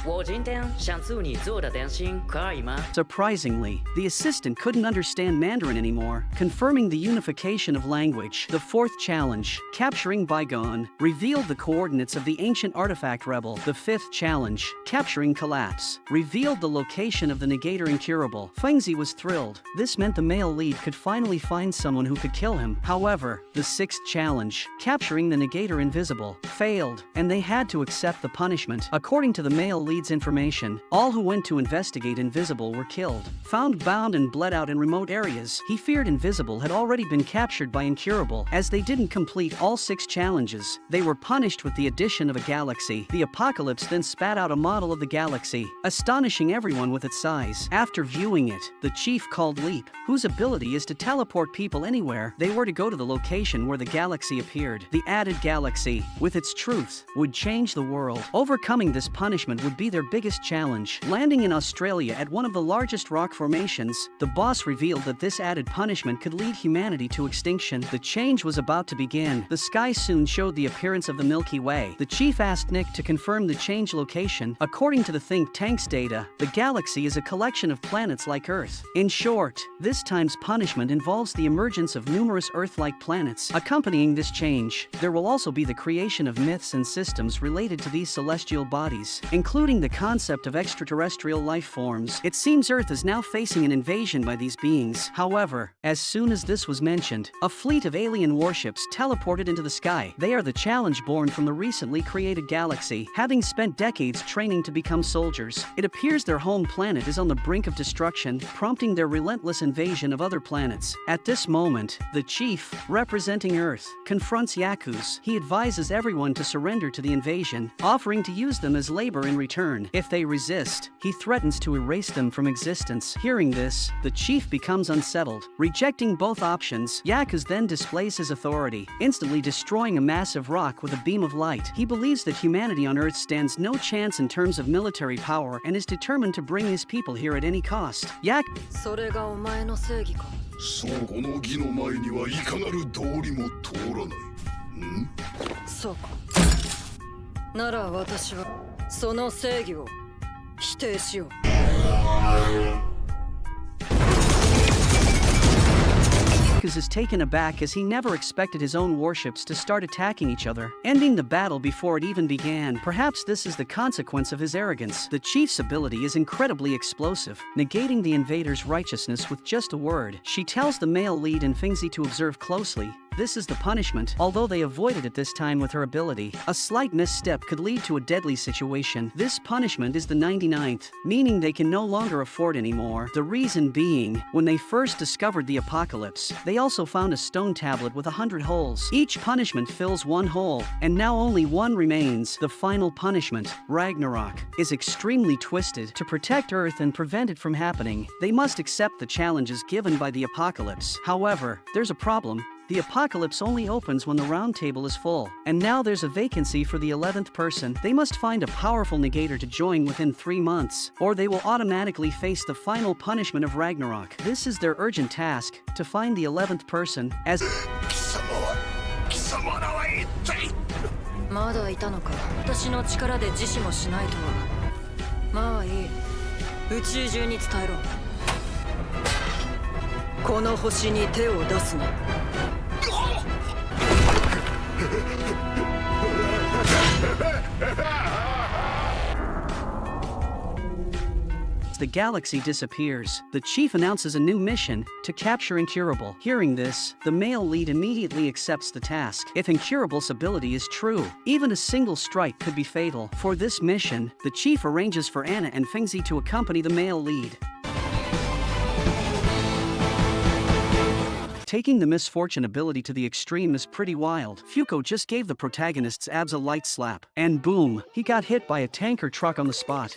我今天想祝你做的点心可以吗？ Surprisingly, the assistant couldn't understand Mandarin anymore, confirming the unification of language. The fourth challenge, capturing Bygone, revealed the coordinates of the ancient artifact rebel. The fifth challenge, capturing Collapse, revealed the location of the negator incurable. Fengzi was thrilled. This meant the male lead could finally find someone who could kill him. However, the sixth challenge, capturing the negator invisible, failed, and they had to accept the punishment. According to the male lead's information, all who went to investigate Invisible were killed. Found bound and bled out in remote areas, he feared Invisible had already been captured by Incurable. As they didn't complete all 6 challenges, they were punished with the addition of a galaxy. The apocalypse then spat out a model of the galaxy, astonishing everyone with its size. After viewing it, the chief called Leap, whose ability is to teleport people anywhere they were to go to the location where the galaxy appeared. The added galaxy, with its truth, would change the world. Overcoming this punishment would be their biggest challenge. Landing in Australia at one of the largest rock formations, the boss revealed that this added punishment could lead humanity to extinction. The change was about to begin. The sky soon showed the appearance of the Milky Way. The chief asked Nick to confirm the change location. According to the think tank's data, the galaxy is a collection of planets like Earth. In short, this time's punishment involves the emergence of numerous Earth-like planets. Accompanying this change, there will also be the creation of myths and systems related to these celestial bodies, including the concept of extraterrestrial life forms. It seems Earth is now facing an invasion by these beings. However, as soon as this was mentioned, a fleet of alien warships teleported into the sky. They are the challenge born from the recently created galaxy, having spent decades training to become soldiers. It appears their home planet is on the brink of destruction, prompting their relentless invasion of other planets. At this moment, the chief, representing Earth, confronts Yakuza. He advises everyone to surrender to the invasion, offering to use them as labor in return. If they resist, he threatens to erase them from existence. Hearing this, the chief becomes unsettled. Rejecting both options, Yakuza then displays his authority, instantly destroying a massive rock with a beam of light. He believes that humanity on Earth stands no chance in terms of military power and is determined to bring his people here at any cost. それがお前の正義か。そうこの義の前にはいかなる道理も通らない。そうか。なら私はその正義を否定しよう。Is taken aback as he never expected his own warships to start attacking each other, ending the battle before it even began. Perhaps this is the consequence of his arrogance. The chief's ability is incredibly explosive, negating the invader's righteousness with just a word. She tells the male lead and Fingzi to observe closely. This is the punishment, although they avoided it this time with her ability. A slight misstep could lead to a deadly situation. This punishment is the 99th, meaning they can no longer afford anymore. The reason being, when they first discovered the apocalypse, they also found a stone tablet with 100 holes. Each punishment fills 1 hole, and now only 1 remains. The final punishment, Ragnarok, is extremely twisted. To protect Earth and prevent it from happening, they must accept the challenges given by the apocalypse. However, there's a problem. The apocalypse only opens when the round table is full, and now there's a vacancy for the 11th person. They must find a powerful negator to join within 3 months, or they will automatically face the final punishment of Ragnarok. This is their urgent task, to find the 11th person, as 貴様らは一体。まだいたのか。私の力で自死もしないとは。まあいい。宇宙中に伝えろ。この星に手を出すな。The galaxy disappears. The chief announces a new mission, to capture Incurable. Hearing this, the male lead immediately accepts the task. If Incurable's ability is true, even a single strike could be fatal. For this mission, the chief arranges for Anna and Fingzi to accompany the male lead. Taking the Misfortune ability to the extreme is pretty wild. Fuko just gave the protagonist's abs a light slap, and boom, he got hit by a tanker truck on the spot.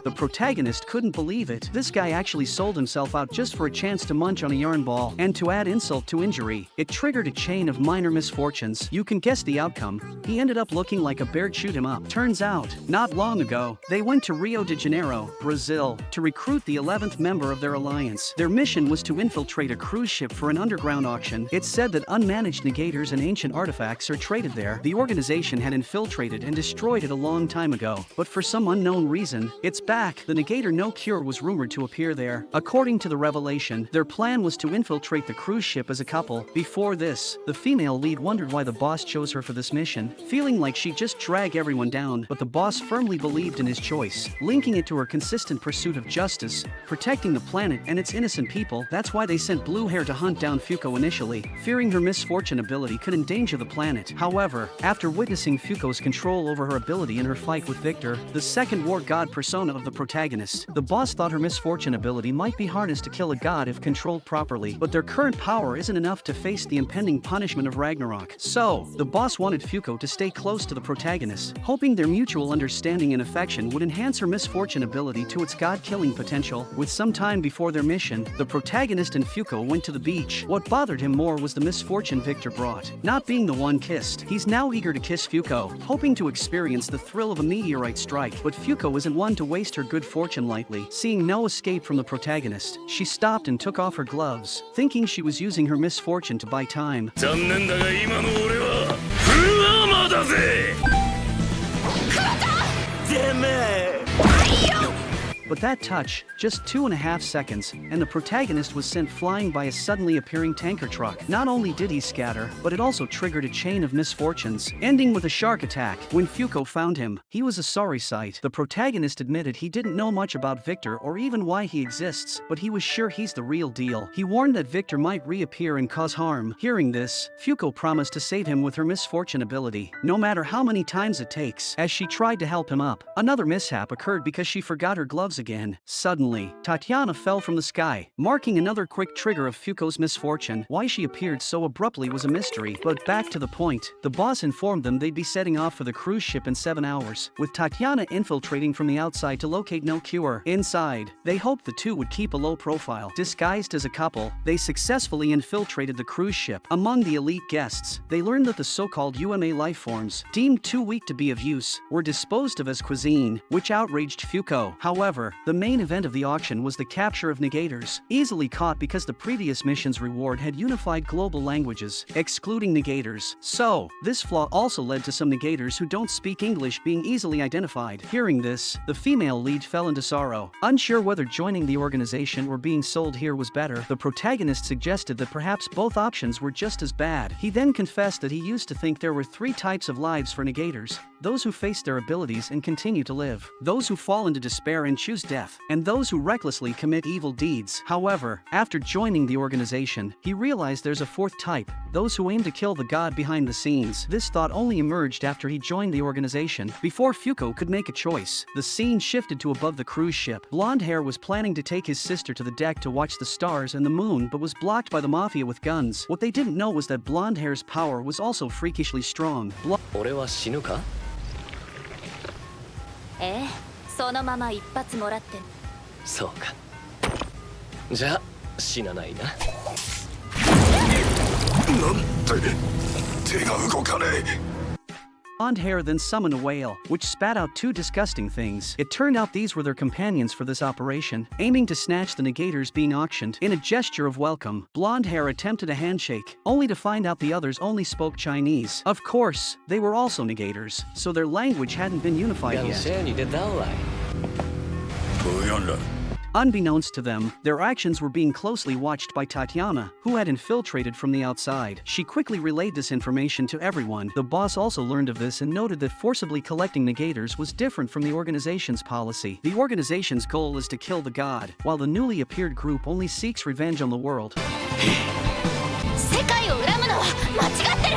The The protagonist couldn't believe it. This guy actually sold himself out just for a chance to munch on a yarn ball, and to add insult to injury, it triggered a chain of minor misfortunes. You can guess the outcome. He ended up looking like a bear chewed him up. Turns out, not long ago, they went to Rio de Janeiro, Brazil, to recruit the 11th member of their alliance. Their mission was to infiltrate a cruise ship for an underground auction. It's said that unmanaged negators and ancient artifacts are traded there. The organization had infiltrated and destroyed it a long time ago, but for some unknown reason, it's back. The negator No Cure was rumored to appear there. According to the revelation, their plan was to infiltrate the cruise ship as a couple. Before this, the female lead wondered why the boss chose her for this mission, feeling like she'd just drag everyone down, but the boss firmly believed in his choice, linking it to her consistent pursuit of justice, protecting the planet and its innocent people. That's why they sent Blue Hair to hunt down Fuko initially, fearing her misfortune ability could endanger the planet. However, after witnessing Fuko's control over her ability in her fight with Victor, the second war god persona of the protagonist, the boss thought her misfortune ability might be harnessed to kill a god if controlled properly, but their current power isn't enough to face the impending punishment of Ragnarok. So, the boss wanted Fuko to stay close to the protagonist, hoping their mutual understanding and affection would enhance her misfortune ability to its god-killing potential. With some time before their mission, the protagonist and Fuko went to the beach. What bothered him more was the misfortune Victor brought. Not being the one kissed, he's now eager to kiss Fuko, hoping to experience the thrill of a meteorite strike, but Fuko isn't one to waste her good fortune lightly. Seeing no escape from the protagonist, she stopped and took off her gloves, thinking she was using her misfortune to buy time. 残念だが今の俺はフルアーマーだぜ。てめえ。 But that touch, just 2.5 seconds, and the protagonist was sent flying by a suddenly appearing tanker truck. Not only did he scatter, but it also triggered a chain of misfortunes, ending with a shark attack. When Fuko found him, he was a sorry sight. The protagonist admitted he didn't know much about Victor or even why he exists, but he was sure he's the real deal. He warned that Victor might reappear and cause harm. Hearing this, Fuko promised to save him with her misfortune ability, no matter how many times it takes. As she tried to help him up, another mishap occurred because she forgot her gloves again. Suddenly, Tatiana fell from the sky, marking another quick trigger of Fuko's misfortune. Why she appeared so abruptly was a mystery, but back to the point. The boss informed them they'd be setting off for the cruise ship in 7 hours, with Tatiana infiltrating from the outside to locate No Cure. Inside, they hoped the two would keep a low profile. Disguised as a couple, they successfully infiltrated the cruise ship. Among the elite guests, they learned that the so-called UMA lifeforms, deemed too weak to be of use, were disposed of as cuisine, which outraged Fuko. However, the main event of the auction was the capture of negators, easily caught because the previous mission's reward had unified global languages, excluding negators. So, this flaw also led to some negators who don't speak English being easily identified. Hearing this, the female lead fell into sorrow. Unsure whether joining the organization or being sold here was better, the protagonist suggested that perhaps both options were just as bad. He then confessed that he used to think there were 3 types of lives for negators: those who face their abilities and continue to live, those who fall into despair and choose death, and those who recklessly commit evil deeds. However, after joining the organization, he realized there's a 4th type: those who aim to kill the god behind the scenes. This thought only emerged after he joined the organization. Before Fuko could make a choice, the scene shifted to above the cruise ship. Blonde Hair was planning to take his sister to the deck to watch the stars and the moon, but was blocked by the mafia with guns. What they didn't know was that Blonde Hair's power was also freakishly strong. 俺は死ぬか？ええ、そのまま一発もらって。そうか。じゃあ死なないな。なんで手が動かねえ。 Blonde Hair then summoned a whale, which spat out 2 disgusting things. It turned out these were their companions for this operation, aiming to snatch the negators being auctioned. In a gesture of welcome, Blonde Hair attempted a handshake, only to find out the others only spoke Chinese. Of course, they were also negators, so their language hadn't been unified yet. シェに出たわい。ブヤンラ。 Unbeknownst to them, their actions were being closely watched by Tatiana, who had infiltrated from the outside. She quickly relayed this information to everyone. The boss also learned of this and noted that forcibly collecting negators was different from the organization's policy. The organization's goal is to kill the god, while the newly appeared group only seeks revenge on the world. 世界を恨むのは間違ってる。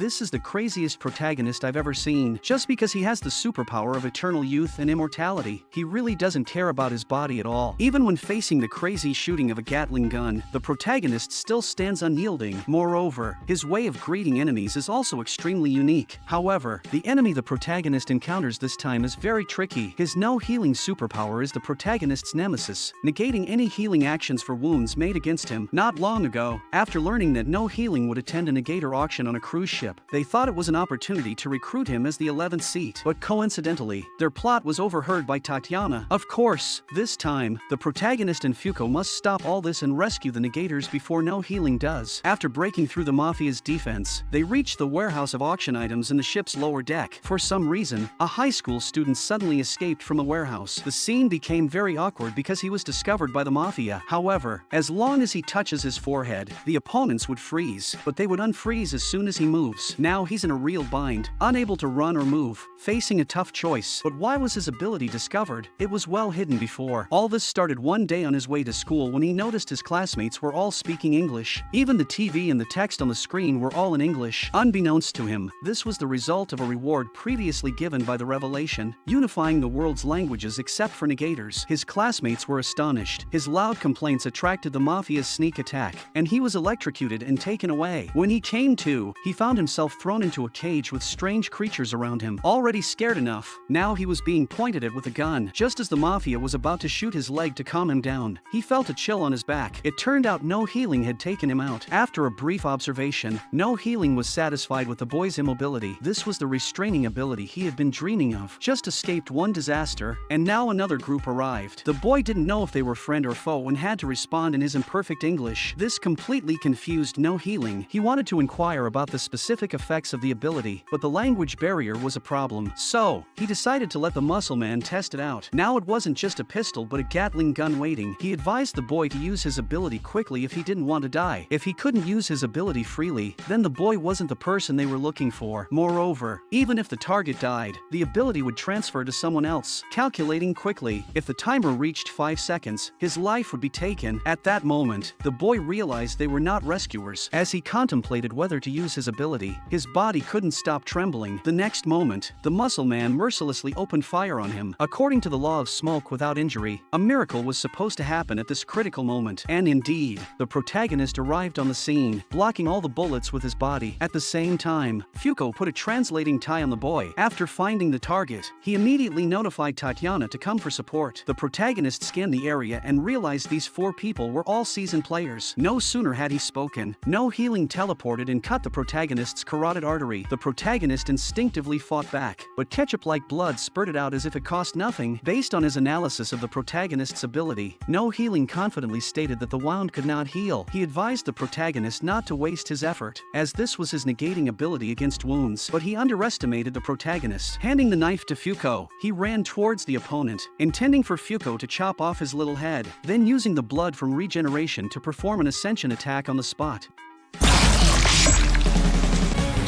this is the craziest protagonist I've ever seen. Just because he has the superpower of eternal youth and immortality, he really doesn't care about his body at all. Even when facing the crazy shooting of a Gatling gun, the protagonist still stands unyielding. Moreover, his way of greeting enemies is also extremely unique. However, the enemy the protagonist encounters this time is very tricky. His no-healing superpower is the protagonist's nemesis, negating any healing actions for wounds made against him. Not long ago, after learning that no healing would attend a negator auction on a cruise ship, they thought it was an opportunity to recruit him as the 11th seat. But coincidentally, their plot was overheard by Tatiana. Of course, this time, the protagonist and Fuko must stop all this and rescue the negators before no healing does. After breaking through the Mafia's defense, they reach the warehouse of auction items in the ship's lower deck. For some reason, a high school student suddenly escaped from the warehouse. The scene became very awkward because he was discovered by the Mafia. However, as long as he touches his forehead, the opponents would freeze, but they would unfreeze as soon as he moves. Now he's in a real bind, unable to run or move, facing a tough choice. But why was his ability discovered? It was well hidden before. All this started one day on his way to school when he noticed his classmates were all speaking English. Even the TV and the text on the screen were all in English. Unbeknownst to him, this was the result of a reward previously given by the Revelation, unifying the world's languages except for negators. His classmates were astonished. His loud complaints attracted the Mafia's sneak attack, and he was electrocuted and taken away. When he came to, he found himself thrown into a cage with strange creatures around him. Already scared enough, now he was being pointed at with a gun. Just as the Mafia was about to shoot his leg to calm him down, he felt a chill on his back. It turned out no healing had taken him out. After a brief observation, no healing was satisfied with the boy's immobility. This was the restraining ability he had been dreaming of. Just escaped one disaster, and now another group arrived. The boy didn't know if they were friend or foe and had to respond in his imperfect English. This completely confused no healing. He wanted to inquire about the specific effects of the ability, but the language barrier was a problem. So, he decided to let the muscle man test it out. Now it wasn't just a pistol but a Gatling gun waiting. He advised the boy to use his ability quickly if he didn't want to die. If he couldn't use his ability freely, then the boy wasn't the person they were looking for. Moreover, even if the target died, the ability would transfer to someone else. Calculating quickly, if the timer reached 5 seconds, his life would be taken. At that moment, the boy realized they were not rescuers. As he contemplated whether to use his ability, his body couldn't stop trembling. The next moment, the muscle man mercilessly opened fire on him. According to the law of smoke without injury, a miracle was supposed to happen at this critical moment. And indeed, the protagonist arrived on the scene, blocking all the bullets with his body. At the same time, Fuko put a translating tie on the boy. After finding the target, he immediately notified Tatiana to come for support. The protagonist scanned the area and realized these 4 people were all seasoned players. No sooner had he spoken, no healing teleported and cut the protagonist's carotid artery. The protagonist instinctively fought back, but ketchup-like blood spurted out as if it cost nothing. Based on his analysis of the protagonist's ability, no healing confidently stated that the wound could not heal. He advised the protagonist not to waste his effort, as this was his negating ability against wounds, but he underestimated the protagonist. Handing the knife to Fuko, he ran towards the opponent, intending for Fuko to chop off his little head, then using the blood from regeneration to perform an ascension attack on the spot.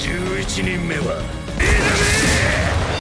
11人目は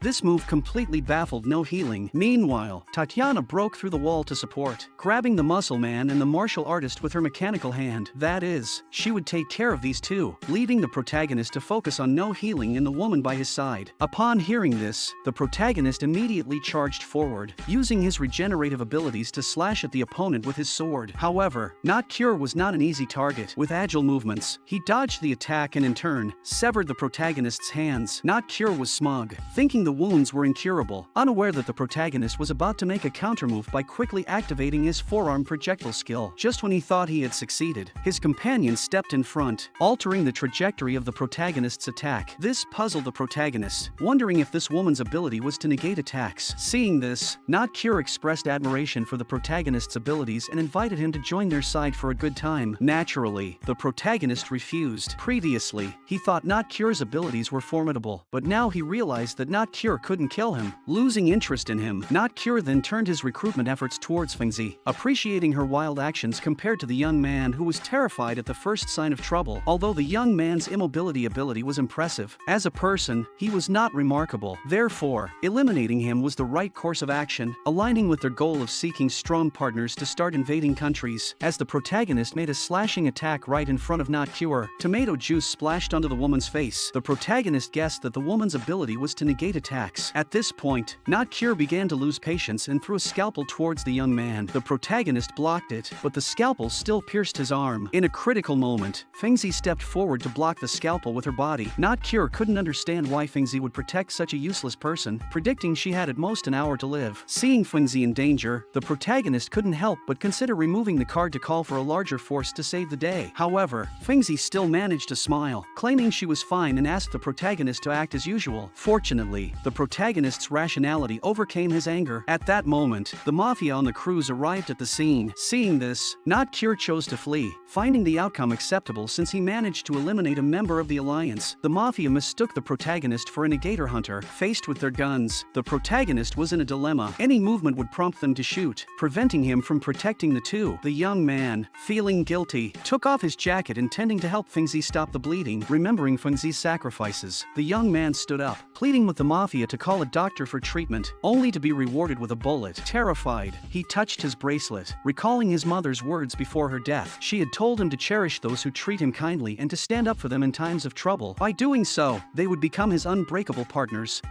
This move completely baffled no healing. Meanwhile, Tatiana broke through the wall to support, grabbing the muscle man and the martial artist with her mechanical hand. That is, she would take care of these two, leaving the protagonist to focus on no healing and the woman by his side. Upon hearing this, the protagonist immediately charged forward, using his regenerative abilities to slash at the opponent with his sword. However, Not Cure was not an easy target. With agile movements, he dodged the attack and in turn, severed the protagonist's hands. Not Cure was smug, thinking the wounds were incurable, unaware that the protagonist was about to make a countermove by quickly activating his forearm projectile skill. Just when he thought he had succeeded, his companion stepped in front, altering the trajectory of the protagonist's attack. This puzzled the protagonist, wondering if this woman's ability was to negate attacks. Seeing this, Not Cure expressed admiration for the protagonist's abilities and invited him to join their side for a good time. Naturally, the protagonist refused. Previously, he thought Not Cure's abilities were formidable, but now he realized that Not Cure couldn't kill him. Losing interest in him, Not Cure then turned his recruitment efforts towards Fengzi, appreciating her wild actions compared to the young man who was terrified at the first sign of trouble. Although the young man's immobility ability was impressive, as a person, he was not remarkable. Therefore, eliminating him was the right course of action, aligning with their goal of seeking strong partners to start invading countries. As the protagonist made a slashing attack right in front of Not Cure, tomato juice splashed onto the woman's face. The protagonist guessed that the woman's ability was to negate attacks. At this point, Not Cure began to lose patience and threw a scalpel towards the young man. The protagonist blocked it, but the scalpel still pierced his arm. In a critical moment, Fengzi stepped forward to block the scalpel with her body. Not Cure couldn't understand why Fengzi would protect such a useless person, predicting she had at most an hour to live. Seeing Fengzi in danger, the protagonist couldn't help but consider removing the card to call for a larger force to save the day. However, Fengzi still managed to smile, claiming she was fine and asked the protagonist to act as usual. Fortunately, the protagonist's rationality overcame his anger. At that moment, the mafia on the cruise arrived at the scene. Seeing this, Not Cure chose to flee, finding the outcome acceptable since he managed to eliminate a member of the alliance. The mafia mistook the protagonist for a negator hunter. Faced with their guns, the protagonist was in a dilemma. Any movement would prompt them to shoot, preventing him from protecting the two. The young man, feeling guilty, took off his jacket intending to help Fengzi stop the bleeding. Remembering Fengzi's sacrifices, the young man stood up, pleading with the mafia to call a doctor for treatment, only to be rewarded with a bullet. Terrified, he touched his bracelet, recalling his mother's words before her death. She had told him to cherish those who treat him kindly and to stand up for them in times of trouble. By doing so, they would become his unbreakable partners.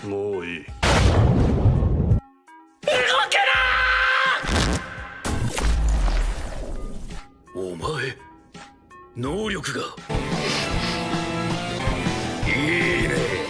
もういい。お前能力がいいね。